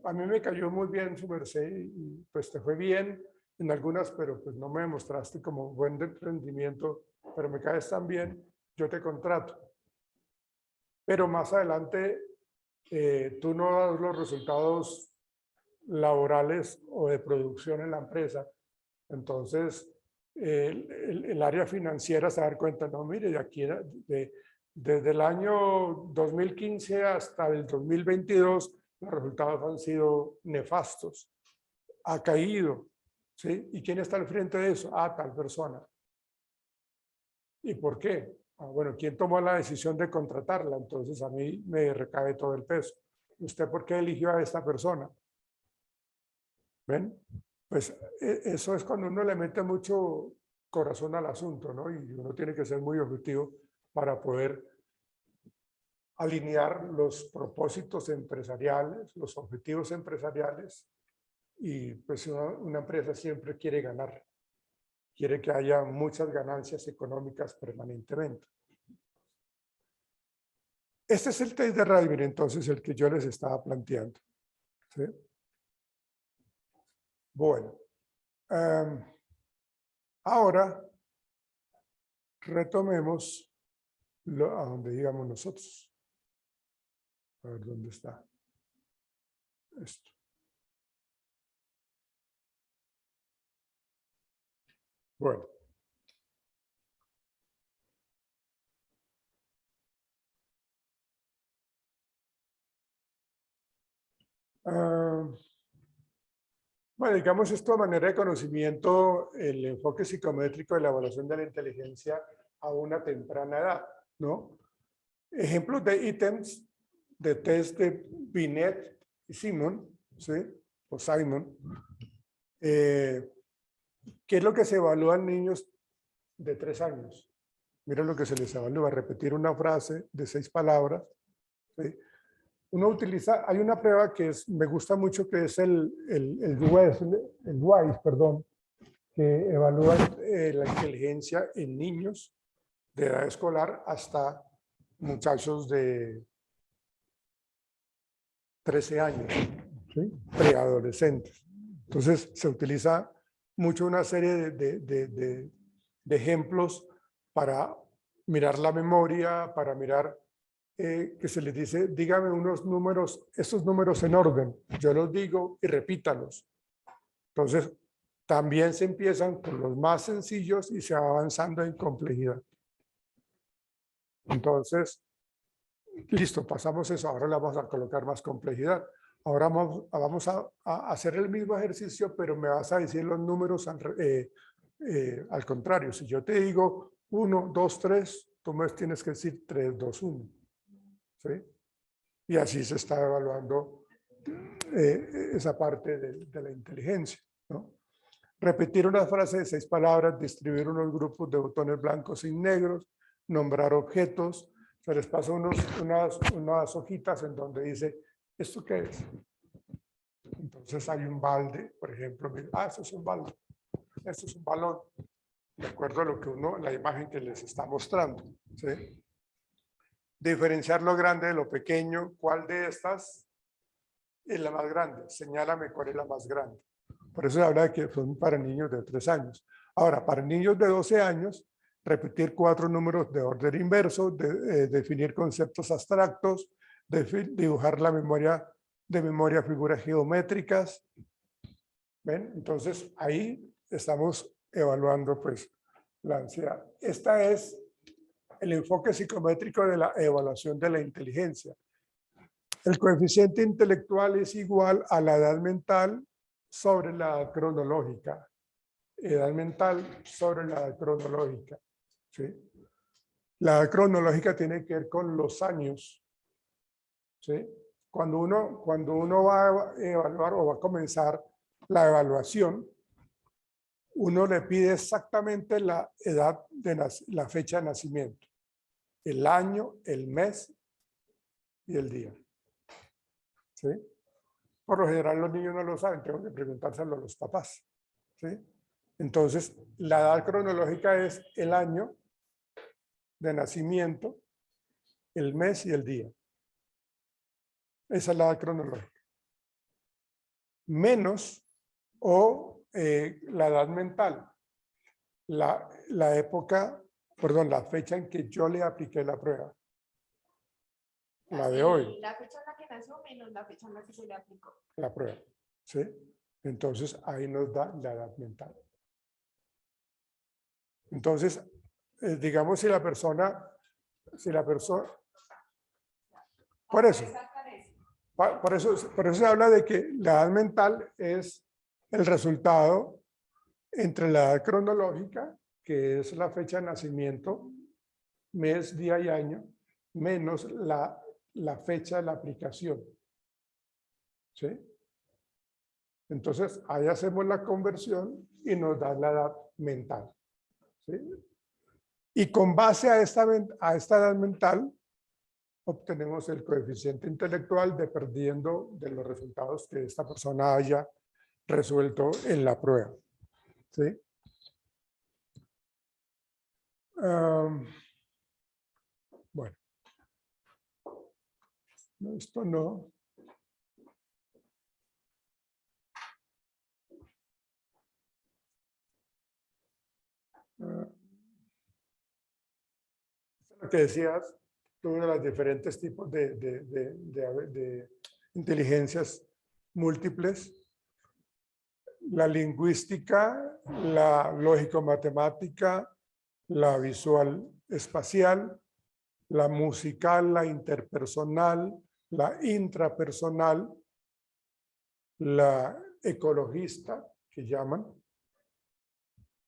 a mí me cayó muy bien su merced y pues te fue bien en algunas, pero pues no me demostraste como buen rendimiento, pero me caes tan bien, yo te contrato. Pero más adelante tú no das los resultados laborales o de producción en la empresa, entonces el área financiera se da cuenta, no, mire, de aquí desde el año 2015 hasta el 2022 los resultados han sido nefastos, ha caído, ¿sí? ¿Y quién está al frente de eso? Ah, tal persona. ¿Y por qué? Ah, bueno, ¿quién tomó la decisión de contratarla? Entonces a mí me recae todo el peso. ¿Usted por qué eligió a esta persona? ¿Ven? Pues eso es cuando uno le mete mucho corazón al asunto, ¿no? Y uno tiene que ser muy objetivo para poder alinear los propósitos empresariales, los objetivos empresariales y pues una empresa siempre quiere ganar, quiere que haya muchas ganancias económicas permanentemente. Este es el test de Radivil, entonces, el que yo les estaba planteando. ¿Sí? Bueno, ahora retomemos a donde digamos nosotros. A ver dónde está esto. Bueno. Bueno, digamos esto a manera de conocimiento, el enfoque psicométrico de la evaluación de la inteligencia a una temprana edad, ¿no? Ejemplos de ítems de test de Binet y Simon, ¿sí? O Simon. ¿Qué es lo que se evalúa en niños de 3 años? Mira lo que se les evalúa: repetir una frase de 6 palabras, ¿sí? Uno utiliza, hay una prueba que me gusta mucho, que es el WISE, perdón, que evalúa la inteligencia en niños de edad escolar hasta muchachos de 13 años, ¿sí? Preadolescentes. Entonces se utiliza mucho una serie de ejemplos para mirar la memoria, para mirar que se les dice, dígame unos números, estos números en orden, yo los digo y repítalos. Entonces, también se empiezan con los más sencillos y se va avanzando en complejidad. Entonces, listo, pasamos eso, ahora le vamos a colocar más complejidad. Ahora vamos a hacer el mismo ejercicio, pero me vas a decir los números al contrario. Si yo te digo 1, 2, 3, tú me tienes que decir 3, 2, 1. ¿Sí? Y así se está evaluando esa parte de la inteligencia, ¿no? Repetir una frase de 6 palabras, distribuir unos grupos de botones blancos y negros, nombrar objetos. Se les pasa unas hojitas en donde dice, ¿esto qué es? Entonces hay un balde, por ejemplo, esto es un balde, esto es un balón, de acuerdo a lo que la imagen que les está mostrando, ¿sí? Diferenciar lo grande de lo pequeño. ¿Cuál de estas es la más grande? Señálame cuál es la más grande. Por eso se habla de que son para niños de 3 años. Ahora, para niños de 12 años, repetir 4 números de orden inverso, definir conceptos abstractos, dibujar la memoria figuras geométricas. ¿Ven? Entonces, ahí estamos evaluando pues la ansiedad. Esta es el enfoque psicométrico de la evaluación de la inteligencia. El coeficiente intelectual es igual a la edad mental sobre la edad cronológica. Edad mental sobre la edad cronológica. ¿Sí? La edad cronológica tiene que ver con los años. ¿Sí? Cuando uno va a evaluar o va a comenzar la evaluación, uno le pide exactamente la edad la fecha de nacimiento, el año, el mes y el día. ¿Sí? Por lo general los niños no lo saben, tengo que preguntárselo a los papás. ¿Sí? Entonces, la edad cronológica es el año de nacimiento, el mes y el día. Esa es la edad cronológica. Menos o la edad mental, la época, perdón, la fecha en que yo le apliqué la prueba. La de hoy. La fecha en la que nació menos la fecha en la que se le aplicó. La prueba. ¿Sí? Entonces, ahí nos da la edad mental. Entonces, digamos, si la persona, por eso se habla de que la edad mental es el resultado entre la edad cronológica, que es la fecha de nacimiento, mes, día y año, menos la fecha de la aplicación. ¿Sí? Entonces, ahí hacemos la conversión y nos da la edad mental. ¿Sí? Y con base a esta edad mental, obtenemos el coeficiente intelectual dependiendo de los resultados que esta persona haya resuelto en la prueba. ¿Sí? Bueno, no, esto no. Lo que decías, tú de los diferentes tipos de inteligencias múltiples, la lingüística, la lógico-matemática, la visual espacial, la musical, la interpersonal, la intrapersonal, la ecologista, que llaman,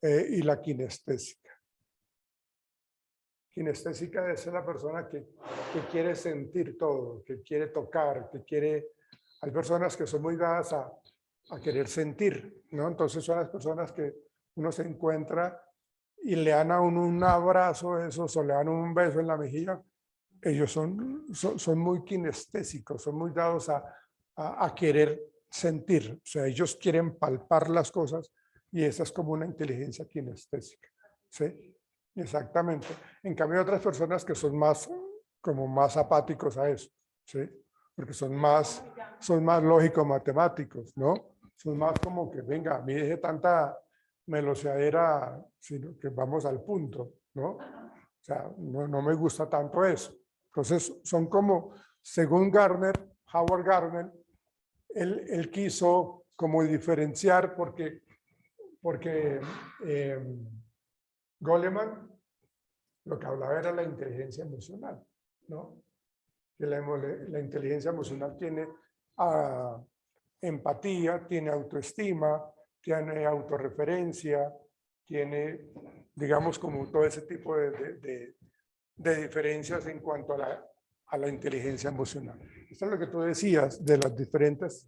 y la kinestésica. Kinestésica es la persona que quiere sentir todo, que quiere tocar, que quiere... Hay personas que son muy dadas a querer sentir, ¿no? Entonces son las personas que uno se encuentra y le dan a uno un abrazo, esos, o le dan un beso en la mejilla. Ellos son muy kinestésicos, son muy dados a querer sentir. O sea, ellos quieren palpar las cosas y esa es como una inteligencia kinestésica, ¿sí? Exactamente. En cambio, hay otras personas que son más, como más apáticos a eso, ¿sí? Porque son más lógico-matemáticos, ¿no? Son más como que, venga, a mí deje tanta meloseadera, sino que vamos al punto, ¿no? O sea, no me gusta tanto eso. Entonces, son como, según Howard Gardner, él quiso como diferenciar porque Goleman lo que hablaba era la inteligencia emocional, ¿no? Que la inteligencia emocional tiene empatía, tiene autoestima, tiene autorreferencia, tiene, digamos, como todo ese tipo de diferencias en cuanto a la inteligencia emocional. Esto es lo que tú decías de las diferentes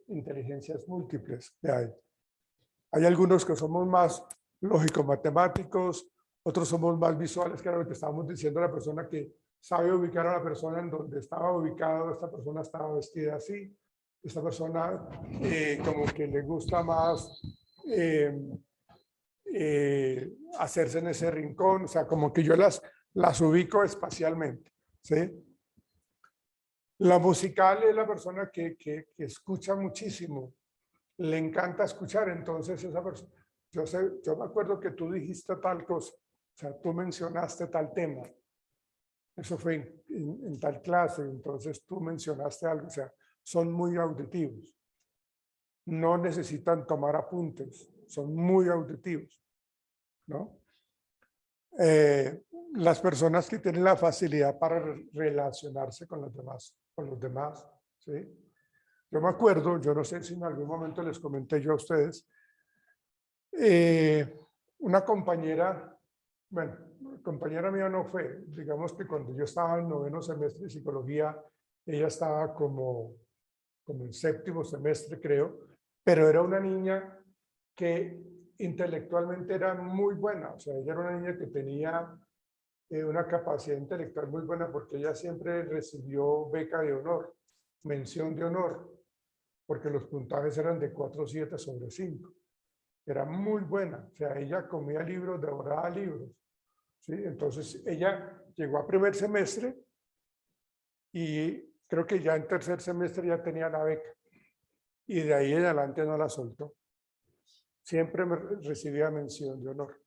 inteligencias múltiples que hay. Hay algunos que somos más lógico-matemáticos, otros somos más visuales, que era lo que estábamos diciendo, la persona que sabe ubicar a la persona en donde estaba ubicado, esta persona estaba vestida así, esta persona como que le gusta más hacerse en ese rincón, o sea, como que yo las ubico espacialmente, ¿sí? La musical es la persona que escucha muchísimo, le encanta escuchar, entonces esa persona, yo me acuerdo que tú dijiste tal cosa, o sea, tú mencionaste tal tema, eso fue en tal clase, entonces tú mencionaste algo, o sea, son muy auditivos, no necesitan tomar apuntes, son muy auditivos, ¿no? Las personas que tienen la facilidad para relacionarse con los demás, ¿sí? Yo me acuerdo, yo no sé si en algún momento les comenté yo a ustedes, una compañera, bueno, compañera mía no fue, digamos que cuando yo estaba en 9º semestre de psicología, ella estaba como en 7º semestre, creo, pero era una niña que intelectualmente era muy buena, o sea, ella era una niña que tenía una capacidad intelectual muy buena porque ella siempre recibió beca de honor, mención de honor, porque los puntajes eran de 4.7 sobre 5. Era muy buena, o sea, ella comía libros, devoraba libros, ¿sí? Entonces, ella llegó a primer semestre y creo que ya en tercer semestre ya tenía la beca y de ahí en adelante no la soltó. Siempre recibía mención de honor.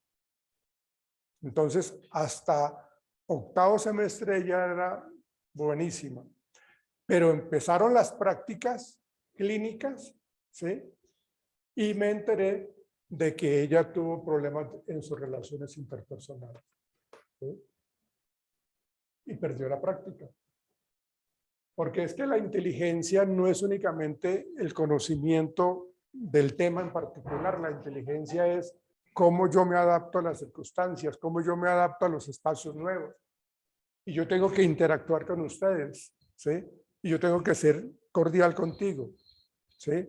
Entonces, hasta 8º semestre ella era buenísima, pero empezaron las prácticas clínicas, ¿sí? Y me enteré de que ella tuvo problemas en sus relaciones interpersonales, ¿sí? Y perdió la práctica. Porque es que la inteligencia no es únicamente el conocimiento del tema en particular, la inteligencia es cómo yo me adapto a las circunstancias, cómo yo me adapto a los espacios nuevos. Y yo tengo que interactuar con ustedes, ¿sí? Y yo tengo que ser cordial contigo, ¿sí?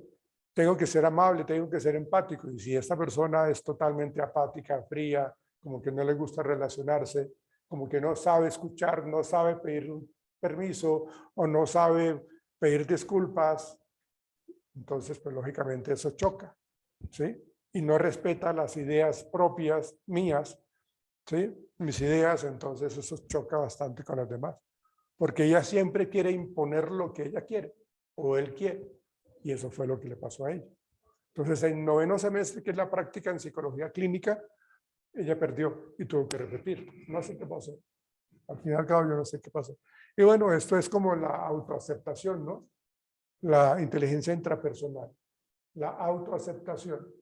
Tengo que ser amable, tengo que ser empático. Y si esta persona es totalmente apática, fría, como que no le gusta relacionarse, como que no sabe escuchar, no sabe pedir un permiso o no sabe pedir disculpas, Entonces, pues lógicamente eso choca, ¿sí? Y no respeta las ideas propias mías, ¿sí? Mis ideas, entonces eso choca bastante con las demás. Porque ella siempre quiere imponer lo que ella quiere o él quiere. Y eso fue lo que le pasó a ella. Entonces, en noveno semestre, que es la práctica en psicología clínica, ella perdió y tuvo que repetir. No sé qué pasó. Al final y al cabo, yo no sé qué pasó. Y bueno, esto es como la autoaceptación, ¿no? La inteligencia intrapersonal, la autoaceptación.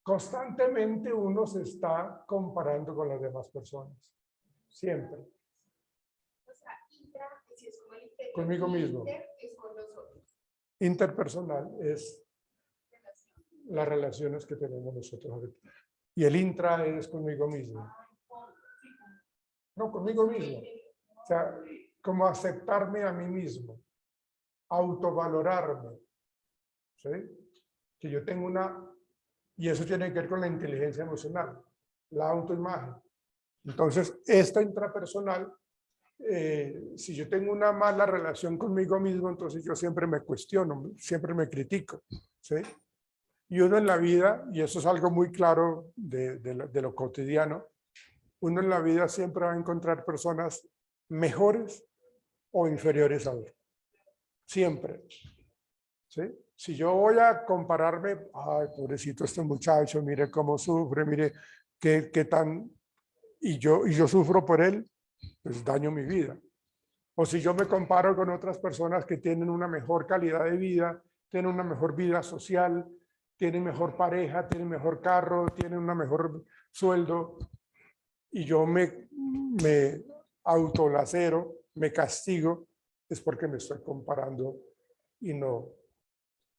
Constantemente uno se está comparando con las demás personas. Siempre. O sea, intra, si es como el interior, Conmigo mismo. inter es con los otros. Interpersonal es las relaciones que tenemos nosotros ahorita. Y el intra es conmigo mismo. No, conmigo mismo. O sea, como aceptarme a mí mismo, autovalorarme. ¿Sí? Que yo tengo una, y eso tiene que ver con la inteligencia emocional, la autoimagen. Entonces, esta intrapersonal, si yo tengo una mala relación conmigo mismo, entonces yo siempre me cuestiono, siempre me critico. ¿Sí? Y uno en la vida, y eso es algo muy claro de lo cotidiano, uno en la vida siempre va a encontrar personas mejores o inferiores a uno. Siempre. ¿Sí? Si yo voy a compararme, ay, pobrecito este muchacho, mire cómo sufre, mire qué tan, y yo sufro por él, pues daño mi vida. O si yo me comparo con otras personas que tienen una mejor calidad de vida, tienen una mejor vida social, tienen mejor pareja, tienen mejor carro, tienen una mejor sueldo, y yo me autolacero, me castigo, es porque me estoy comparando y no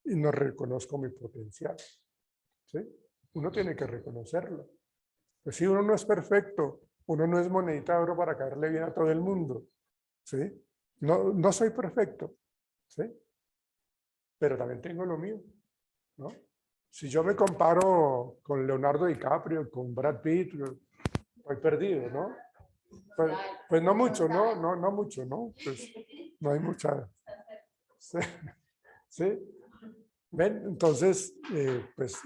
reconozco mi potencial. ¿Sí? Uno tiene que reconocerlo. Pues si uno no es perfecto, uno no es monedita de oro para caerle bien a todo el mundo. ¿Sí? No soy perfecto. ¿Sí? Pero también tengo lo mío. ¿No? Si yo me comparo con Leonardo DiCaprio, con Brad Pitt, estoy perdido, ¿no? Pues no mucho, no mucho, ¿no? Pues no hay mucha. ¿Sí? ¿Sí? ¿Ven? Entonces, pues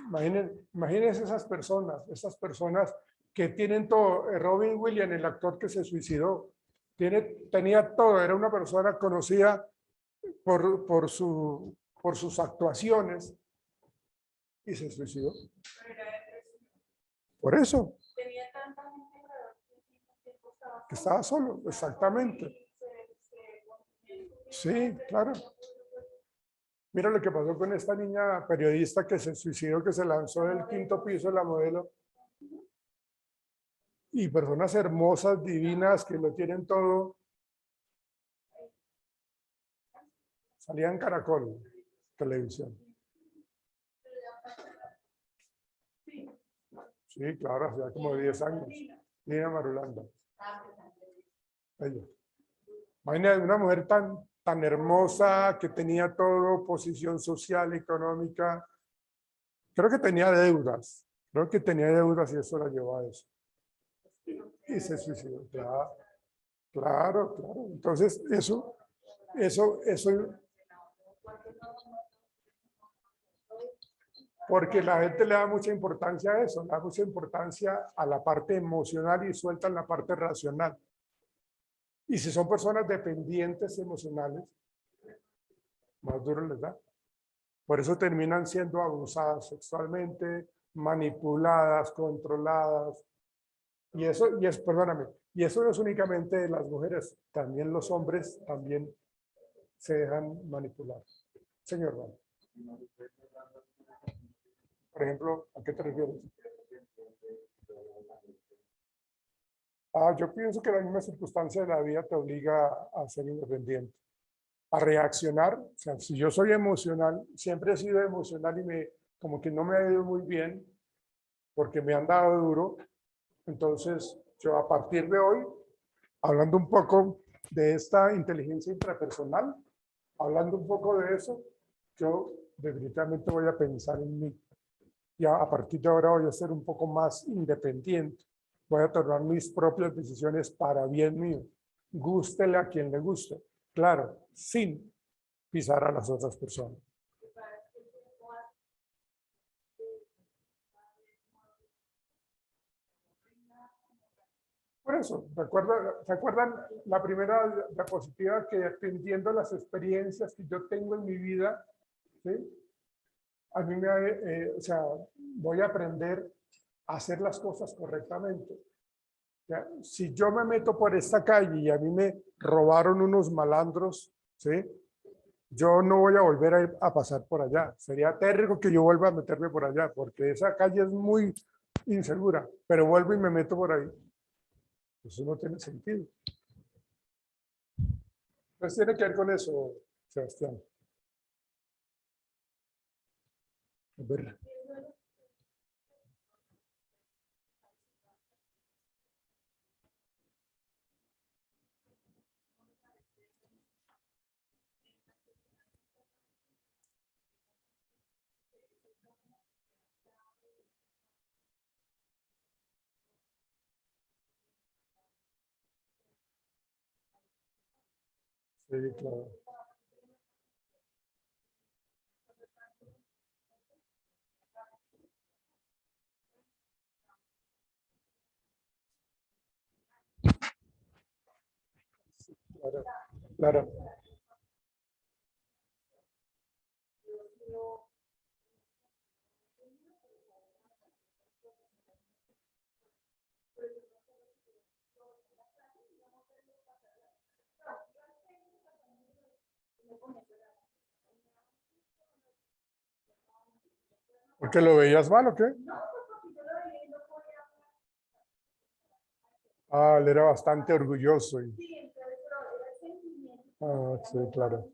imagínense esas personas que tienen todo. Robin Williams, el actor que se suicidó, tenía todo, era una persona conocida por sus actuaciones y se suicidó. Por eso. Tenía tanta gente alrededor Que estaba solo, exactamente. Sí, claro. Mira lo que pasó con esta niña periodista que se suicidó, que se lanzó del quinto piso de la modelo. Y personas hermosas, divinas, que lo tienen todo. Salía en Caracol, televisión. Sí, claro, hacía como 10 años. Nina Marulanda. Ella. Imagínate una mujer tan hermosa, que tenía todo, posición social, económica. Creo que tenía deudas. Y eso la llevó a eso. Y se suicidó. Claro. Entonces, eso, porque la gente le da mucha importancia a eso, le da mucha importancia a la parte emocional y sueltan la parte racional. Y si son personas dependientes emocionales, más duro les da. Por eso terminan siendo abusadas sexualmente, manipuladas, controladas. Y eso no es únicamente de las mujeres, también los hombres también se dejan manipular. Señor Juan. Por ejemplo, ¿a qué te refieres? Yo pienso que la misma circunstancia de la vida te obliga a ser independiente, a reaccionar. O sea, si yo soy emocional, siempre he sido emocional y como que no me ha ido muy bien porque me han dado duro. Entonces, yo a partir de hoy, hablando un poco de esta inteligencia intrapersonal, hablando un poco de eso, yo definitivamente voy a pensar en mí. Ya a partir de ahora voy a ser un poco más independiente. Voy a tomar mis propias decisiones para bien mío. Gústele a quien le guste. Claro, sin pisar a las otras personas. eso. ¿Se acuerdan la primera diapositiva que atendiendo las experiencias que yo tengo en mi vida? ¿Sí? A mí o sea, voy a aprender a hacer las cosas correctamente. ¿Ya? Si yo me meto por esta calle y a mí me robaron unos malandros, ¿sí? Yo no voy a volver a, a pasar por allá. Sería terrible que yo vuelva a meterme por allá, porque esa calle es muy insegura, pero vuelvo y me meto por ahí. Eso no tiene sentido. Entonces tiene que ver con eso, Sebastián. A ver. Sí, claro. Claro, claro. ¿Porque lo veías mal o qué? Ah, él era bastante orgulloso. Ah, sí, claro.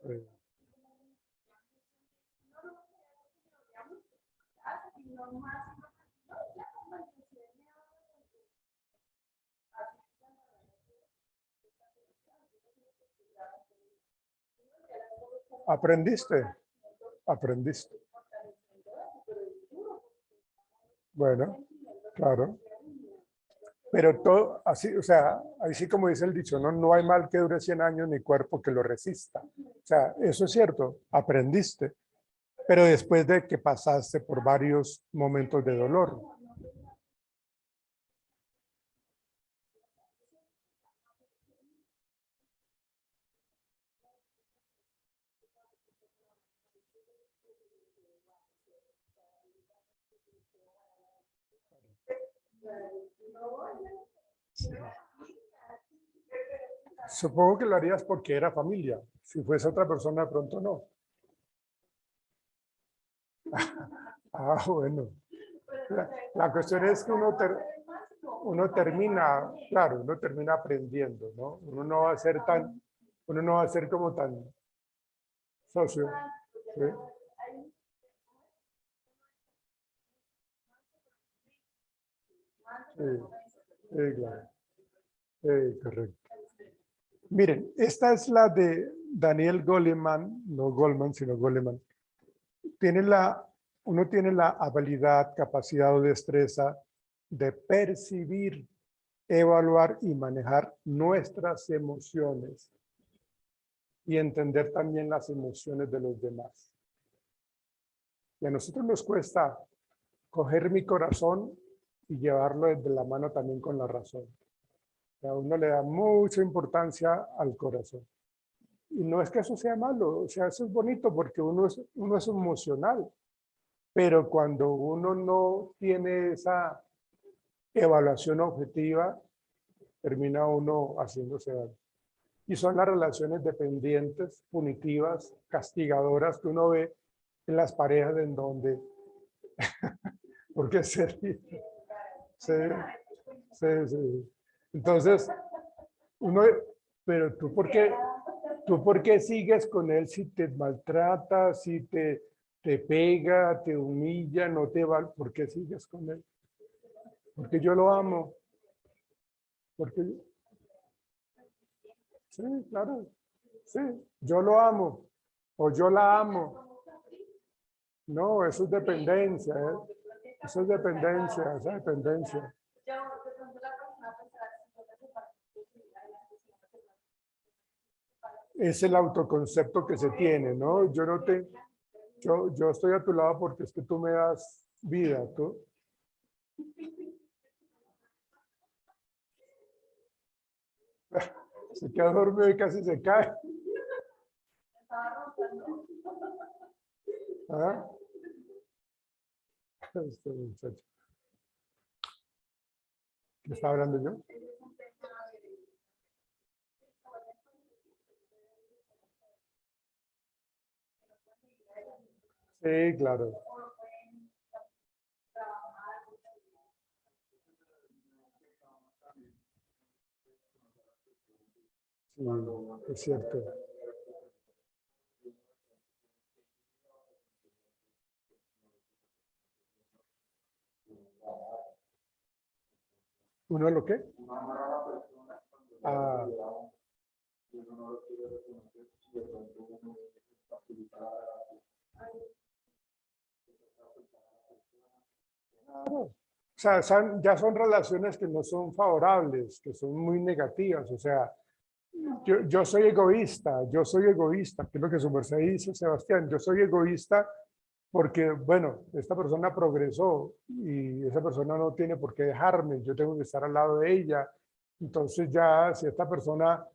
Sí. ¿Aprendiste? Aprendiste. Bueno, claro. Pero todo así, o sea, así como dice el dicho, no, no hay mal que dure 100 años ni cuerpo que lo resista. O sea, eso es cierto, aprendiste, pero después de que pasaste por varios momentos de dolor. Supongo que lo harías porque era familia. Si fuese otra persona, de pronto no. Ah, bueno. La cuestión es que uno termina, claro, uno termina aprendiendo, ¿no? Uno no va a ser tan, uno no va a ser como tan socio. ¿Sí? Sí, sí, claro. Sí, correcto. Miren, esta es la de Daniel Goleman, no Goldman, sino Goleman. Uno tiene la habilidad, capacidad o destreza de percibir, evaluar y manejar nuestras emociones y entender también las emociones de los demás. Y a nosotros nos cuesta coger mi corazón y llevarlo desde la mano también con la razón. A uno le da mucha importancia al corazón. Y no es que eso sea malo, o sea, eso es bonito porque uno es emocional. Pero cuando uno no tiene esa evaluación objetiva, termina uno haciéndose daño. Y son las relaciones dependientes, punitivas, castigadoras que uno ve en las parejas en donde, porque se ríe. Sí, sí, sí. Entonces, uno, pero tú por qué sigues con él si te maltrata, si te pega, te humilla, no te va, ¿por qué sigues con él? Porque yo lo amo. Porque, sí, claro, sí, yo lo amo o yo la amo. No, eso es dependencia, ¿eh? Eso es dependencia, esa dependencia. es el autoconcepto que se tiene, ¿no? Yo no te, yo estoy a tu lado porque es que tú me das vida, tú. Se queda dormido y casi se cae. ¿Ah? Este muchacho. ¿Qué estaba hablando yo? Sí, claro. Sí, es cierto. ¿Uno lo qué? Ah, claro. O sea, ya son relaciones que no son favorables, que son muy negativas. O sea, yo soy egoísta, que es lo que su merced dice, Sebastián. Yo soy egoísta porque, bueno, esta persona progresó y esa persona no tiene por qué dejarme, yo tengo que estar al lado de ella. Entonces ya, si esta persona,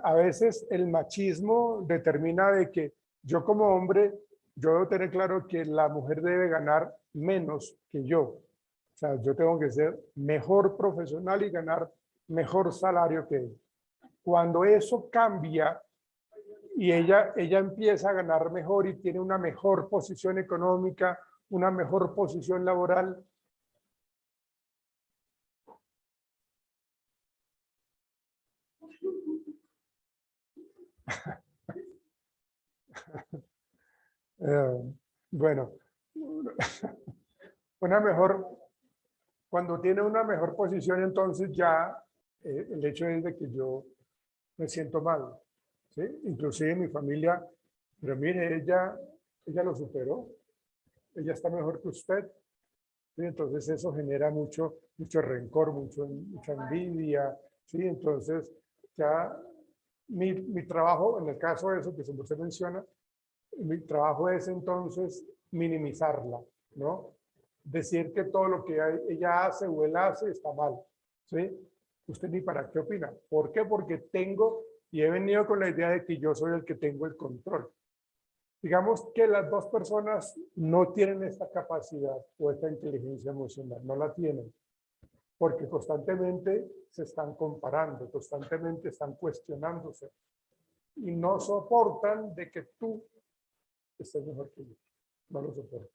a veces el machismo determina de que yo como hombre, yo debo tener claro que la mujer debe ganar menos que yo. O sea, yo tengo que ser mejor profesional y ganar mejor salario que ella. Cuando eso cambia y ella empieza a ganar mejor y tiene una mejor posición económica, una mejor posición laboral, bueno, una mejor, cuando tiene una mejor posición, entonces ya el hecho es de que yo me siento mal, ¿sí? Inclusive mi familia, pero mire, ella lo superó, ella está mejor que usted, ¿sí? Entonces eso genera mucho rencor, mucha envidia, ¿sí? Entonces ya mi trabajo, en el caso de eso que usted menciona, mi trabajo es entonces minimizarla, ¿no? Decir que todo lo que ella hace o él hace está mal, ¿sí? ¿Usted ni para qué opina? ¿Por qué? Porque tengo y he venido con la idea de que yo soy el que tengo el control. Digamos que las dos personas no tienen esta capacidad o esta inteligencia emocional, no la tienen, porque constantemente se están comparando, constantemente están cuestionándose y no soportan de que tú estés mejor que yo, no lo soportan.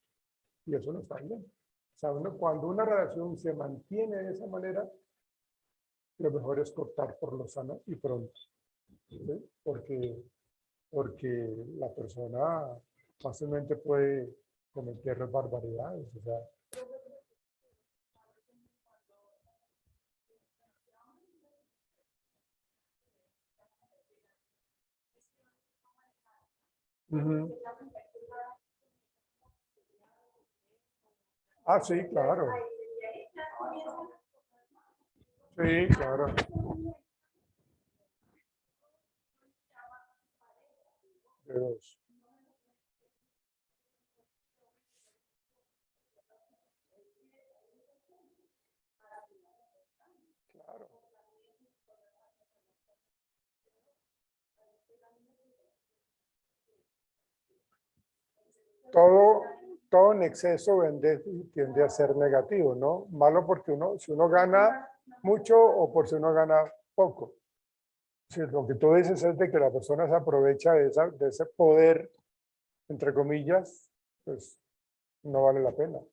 Y eso no está bien. O sea, cuando una relación se mantiene de esa manera, lo mejor es cortar por lo sano y pronto, ¿sí? Porque la persona fácilmente puede cometer barbaridades. O sea, ujú. Ah, sí, claro. Sí, claro. De dos. Claro. Todo, todo en exceso tiende a ser negativo, ¿no? Malo porque si uno gana mucho o por si uno gana poco. Si lo que tú dices es de que la persona se aprovecha de ese poder, entre comillas, pues no vale la pena. O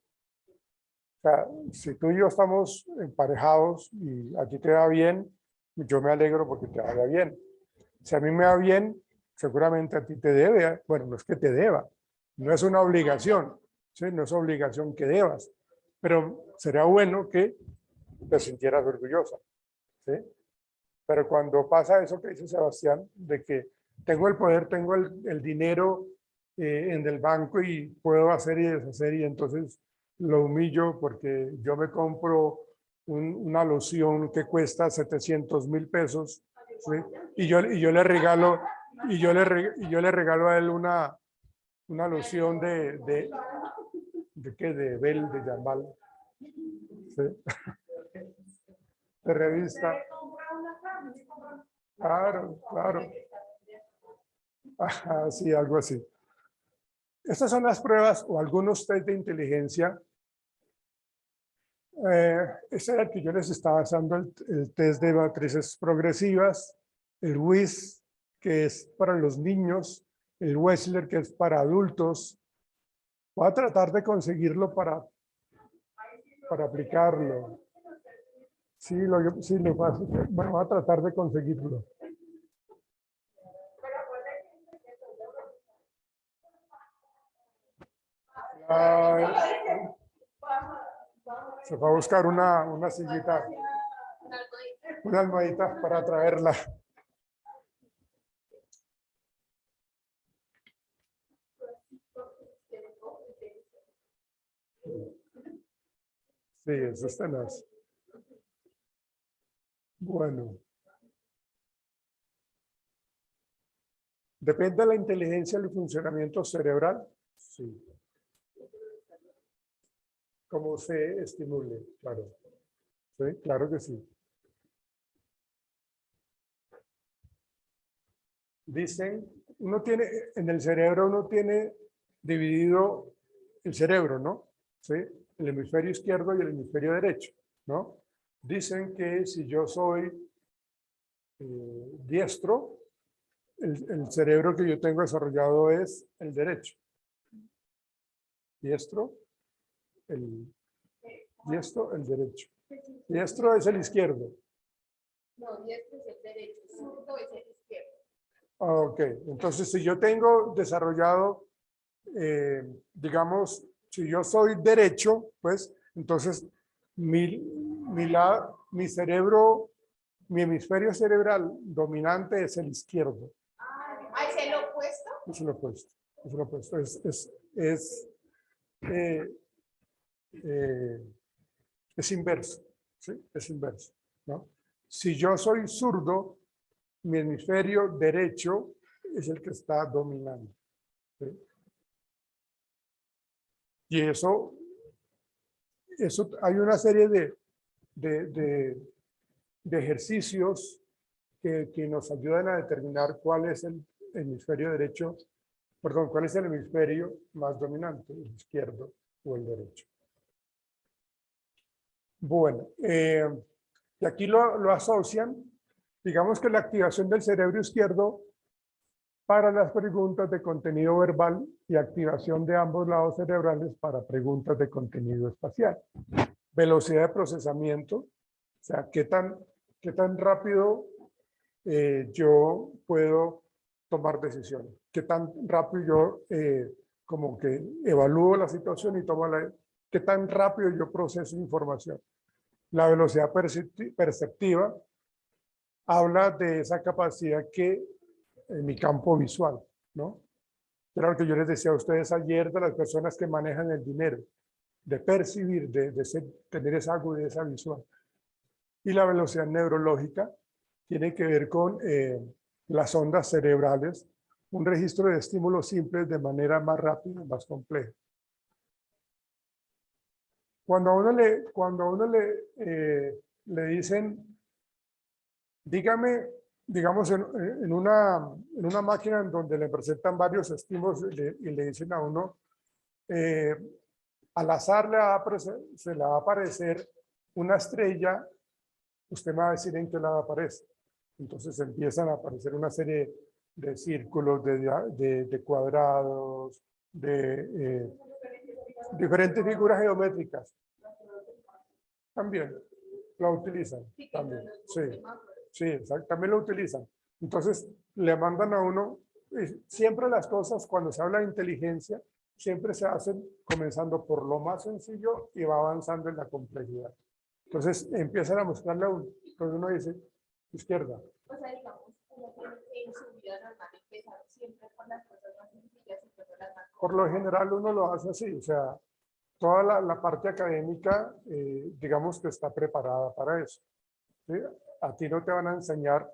sea, si tú y yo estamos emparejados y a ti te va bien, yo me alegro porque te vaya bien. Si a mí me va bien, seguramente a ti te debe, bueno, no es que te deba, no es una obligación, ¿sí? No es obligación que debas, pero sería bueno que te sintieras orgullosa, ¿sí? Pero cuando pasa eso que dice Sebastián, de que tengo el poder, tengo el dinero en el banco y puedo hacer y deshacer y entonces lo humillo porque yo me compro una loción que cuesta 700.000 pesos ¿sí? Y yo le regalo, y yo le regalo a él una loción ¿de qué? De Bel, de Jambal. ¿Sí? De revista. Claro, claro. Ajá, sí, algo así. Estas son las pruebas o algunos test de inteligencia. Ese era el que yo les estaba dando, el test de matrices progresivas, el WIS, que es para los niños, el Wechsler, que es para adultos. Voy a tratar de conseguirlo para aplicarlo. Sí, lo pasa. Bueno, voy a tratar de conseguirlo. Ay, se va a buscar una sillita, una almohadita para traerla. Sí, eso es tenaz. Bueno. Depende de la inteligencia del funcionamiento cerebral. Sí. Como se estimule, claro. Sí, claro que sí. Dicen, en el cerebro uno tiene dividido el cerebro, ¿no? ¿Sí? El hemisferio izquierdo y el hemisferio derecho, ¿no? Dicen que si yo soy diestro, el cerebro que yo tengo desarrollado es el derecho. Diestro, el derecho. Diestro es el izquierdo. No, diestro es el derecho, zurdo es el izquierdo. Ok, entonces si yo tengo desarrollado, digamos, si yo soy derecho, pues entonces mi cerebro, mi hemisferio cerebral dominante es el izquierdo. Ah, ¿es el opuesto? Es lo opuesto. Es lo opuesto. Es inverso. ¿Sí? Es inverso, ¿no? Si yo soy zurdo, mi hemisferio derecho es el que está dominando. ¿Sí? Y eso hay una serie de ejercicios que nos ayudan a determinar cuál es el hemisferio derecho, perdón, cuál es el hemisferio más dominante, el izquierdo o el derecho. Bueno, y aquí lo asocian, digamos que la activación del cerebro izquierdo para las preguntas de contenido verbal y activación de ambos lados cerebrales para preguntas de contenido espacial. Velocidad de procesamiento, o sea, qué tan rápido yo puedo tomar decisiones, qué tan rápido yo como que evalúo la situación y qué tan rápido yo proceso información. La velocidad perceptiva habla de esa capacidad que en mi campo visual, ¿no? Era lo que yo les decía a ustedes ayer de las personas que manejan el dinero, de percibir, tener esa agudeza visual. Y la velocidad neurológica tiene que ver con las ondas cerebrales, un registro de estímulos simples de manera más rápida y más compleja. Cuando a uno le dicen, dígame, digamos, en una máquina en donde le presentan varios estímulos y le dicen a uno, al azar se le va a aparecer una estrella, usted me va a decir en qué lado aparece. Entonces empiezan a aparecer una serie de círculos, de cuadrados, de diferentes figuras geométricas. También lo utilizan. También. Sí, sí, exacto, también lo utilizan. Entonces le mandan a uno, siempre las cosas cuando se habla de inteligencia, siempre se hacen comenzando por lo más sencillo y va avanzando en la complejidad. Entonces empiezan a mostrarle a uno. Entonces uno dice, izquierda. O sea, digamos, uno tiene que en su vida normal empezar siempre con las cosas más sencillas y luego las más Por lo general uno lo hace así, o sea, toda la parte académica, digamos que está preparada para eso. ¿Sí? A ti no te van a enseñar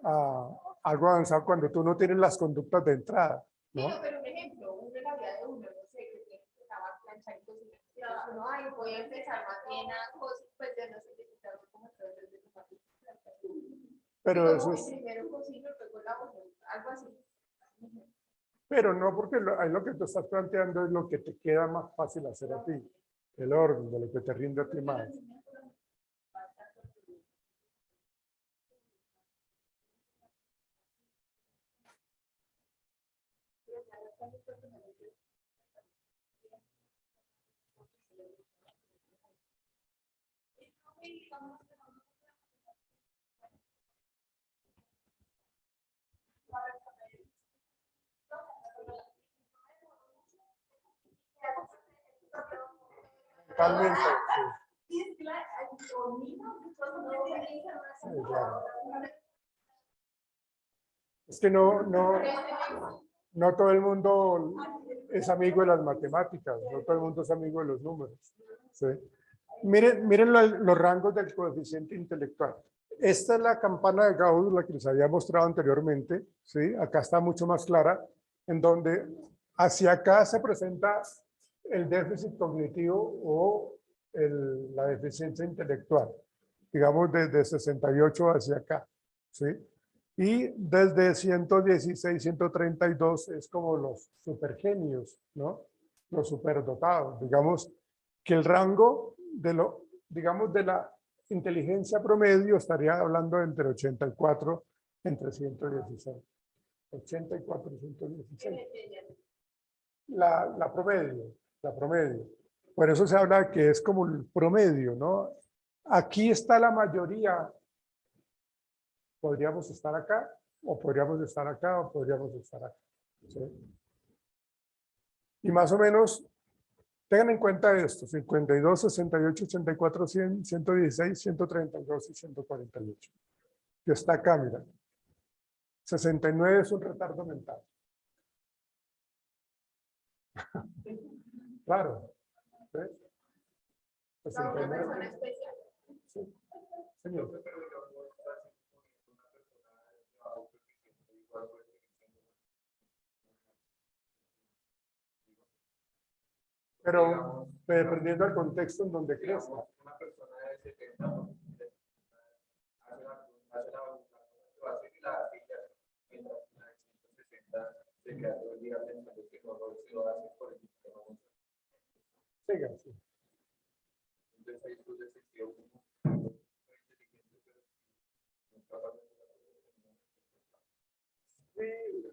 algo avanzado cuando tú no tienes las conductas de entrada, ¿no? Pero un ejemplo, uno en la vida de uno, no sé, que tiene que lavar, planchar y cocinar. Entonces uno, ay, voy a empezar más bien a cosas, pues ya no sé qué quitar como todo desde tu papi. Pero eso es, Primero cocino, luego lavo, algo así. pero no porque ahí lo que tú estás planteando es lo que te queda más fácil hacer a ti, el orden de lo que te rinde a ti más. Totalmente, sí. Sí, claro. Es que no todo el mundo es amigo de las matemáticas, no todo el mundo es amigo de los números. ¿Sí? Miren los rangos del coeficiente intelectual. Esta es la campana de Gauss, la que les había mostrado anteriormente. ¿Sí? Acá está mucho más clara, en donde hacia acá se presenta el déficit cognitivo o la deficiencia intelectual, digamos desde 68 hacia acá. ¿Sí? Y desde 116, 132 es como los supergenios, ¿no? Los superdotados. Digamos que el rango digamos, de la inteligencia promedio estaría hablando entre 84 entre 116. 84 y 116. La promedio. Por eso se habla que es como el promedio, ¿no? Aquí está la mayoría. Podríamos estar acá, o podríamos estar acá, o podríamos estar acá. ¿Sí? Y más o menos, tengan en cuenta esto: 52, 68, 84, 100, 116, 132 y 148. Y está acá, mira. 69 es un retardo mental. Claro. ¿Sí? 69. Sí. Señor. Pero dependiendo del contexto en donde crezca. Una persona de 70 hace la voluntad y la silla, mientras una de 160 se queda todo el día pensando que no lo hace por el que no. Siga, sí. Entonces ahí tú decidió Sí,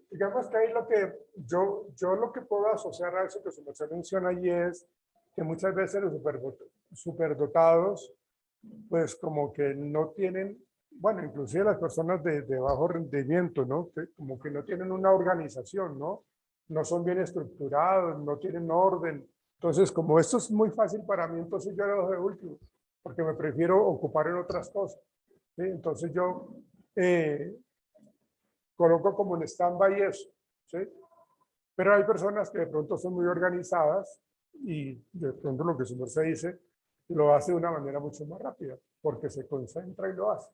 digamos que ahí lo que yo lo que puedo asociar a eso que se menciona allí es que muchas veces los superdotados pues como que no tienen, bueno, inclusive las personas de bajo rendimiento, ¿no? Que como que no tienen una organización, ¿no? No son bien estructurados, no tienen orden. Entonces, como esto es muy fácil para mí, entonces yo lo dejo de último, porque me prefiero ocupar en otras cosas. ¿Sí? Entonces yo coloco como en stand-by eso. ¿Sí? Pero hay personas que de pronto son muy organizadas y de pronto lo que su merced dice lo hace de una manera mucho más rápida, porque se concentra y lo hace.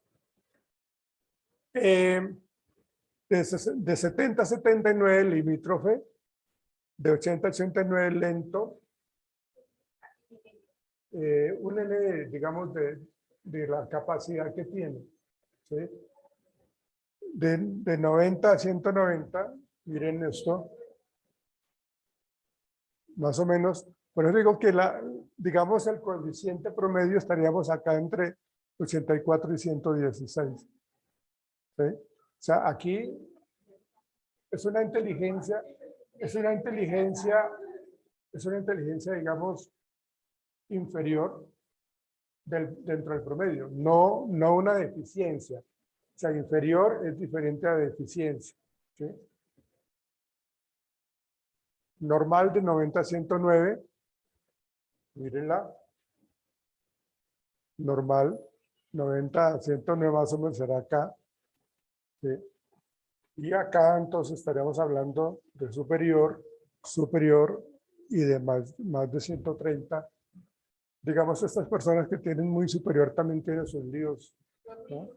De 70 a 79 limítrofe, de 80 a 89 lento, un N, digamos, de la capacidad que tiene. ¿Sí? De 90 a 190, miren esto, más o menos. Por eso digo que digamos el coeficiente promedio estaríamos acá entre 84 y 116. ¿Sí? O sea, aquí es una inteligencia, digamos, inferior dentro del promedio, no una deficiencia. O sea, inferior es diferente a deficiencia. ¿Sí? Normal de 90 a 109, mírenla. Normal, 90 a 109 más o menos será acá. ¿Sí? Y acá entonces estaríamos hablando de superior y de más de 130. Digamos, estas personas que tienen muy superior también tienen sus líos, ¿no?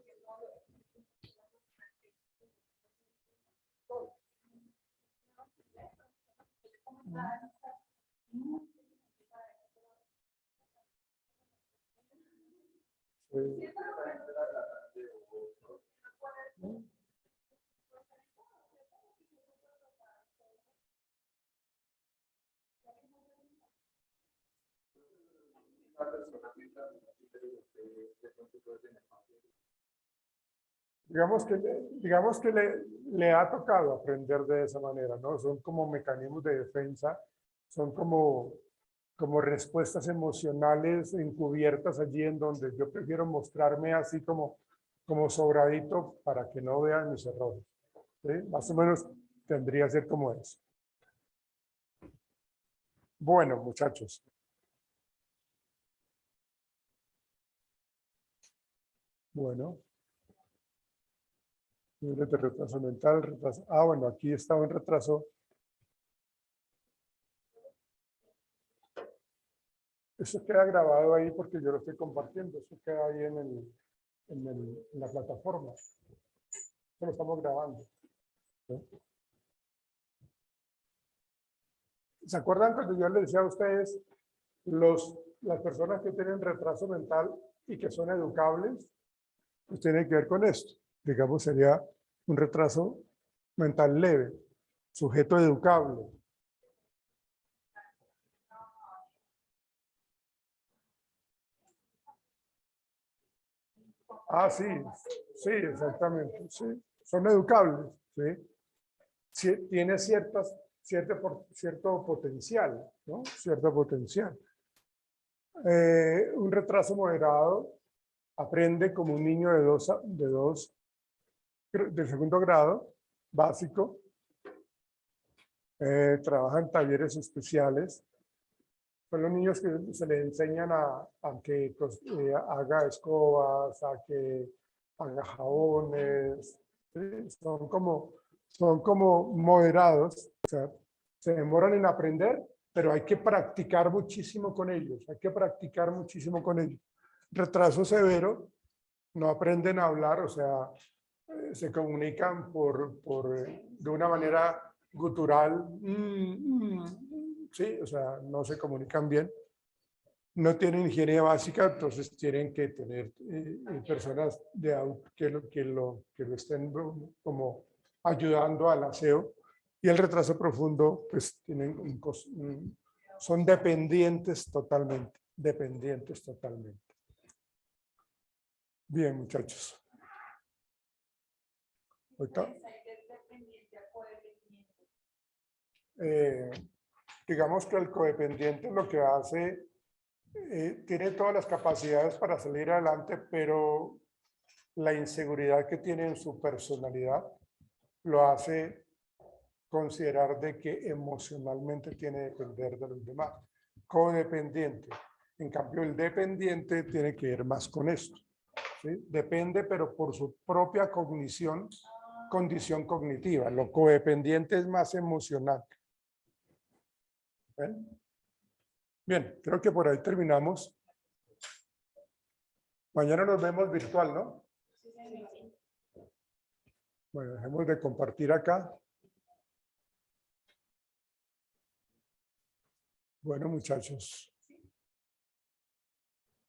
Digamos que le ha tocado aprender de esa manera, ¿no? Son como mecanismos de defensa, son como respuestas emocionales encubiertas allí en donde yo prefiero mostrarme así como sobradito para que no vean mis errores. ¿Sí? Más o menos tendría que ser como eso. Bueno, muchachos. Bueno. Niveles de retraso mental, retraso. Ah, bueno, aquí estaba en retraso. Eso queda grabado ahí porque yo lo estoy compartiendo. Eso queda ahí en la plataforma. Eso lo estamos grabando. ¿Sí? ¿Se acuerdan cuando yo les decía a ustedes las personas que tienen retraso mental y que son educables? Pues tiene que ver con esto. Digamos, sería un retraso mental leve, sujeto educable. Ah, sí, sí, exactamente. Sí. Son educables. ¿Sí? Tiene cierto potencial, ¿no? Cierto potencial. Un retraso moderado aprende como un niño del segundo grado básico. Trabaja en talleres especiales. Son los niños que se les enseñan a que haga escobas, a que haga jabones. ¿Sí? Son como moderados. O sea, se demoran en aprender, pero hay que practicar muchísimo con ellos. Hay que practicar muchísimo con ellos. Retraso severo, no aprenden a hablar, o sea, se comunican de una manera gutural. Sí, o sea, no se comunican bien. No tienen higiene básica, entonces tienen que tener personas que lo estén como ayudando al aseo. Y el retraso profundo, pues son dependientes totalmente, Bien, muchachos. Ahorita, digamos que el codependiente lo que hace, tiene todas las capacidades para salir adelante, pero la inseguridad que tiene en su personalidad lo hace considerar de que emocionalmente tiene que depender de los demás. Codependiente. En cambio, el dependiente tiene que ver más con esto. ¿Sí? Depende, pero por su propia condición cognitiva. Lo codependiente es más emocional. ¿Ven? Bien, creo que por ahí terminamos. Mañana nos vemos virtual, ¿no? Bueno, dejemos de compartir acá. Bueno, muchachos.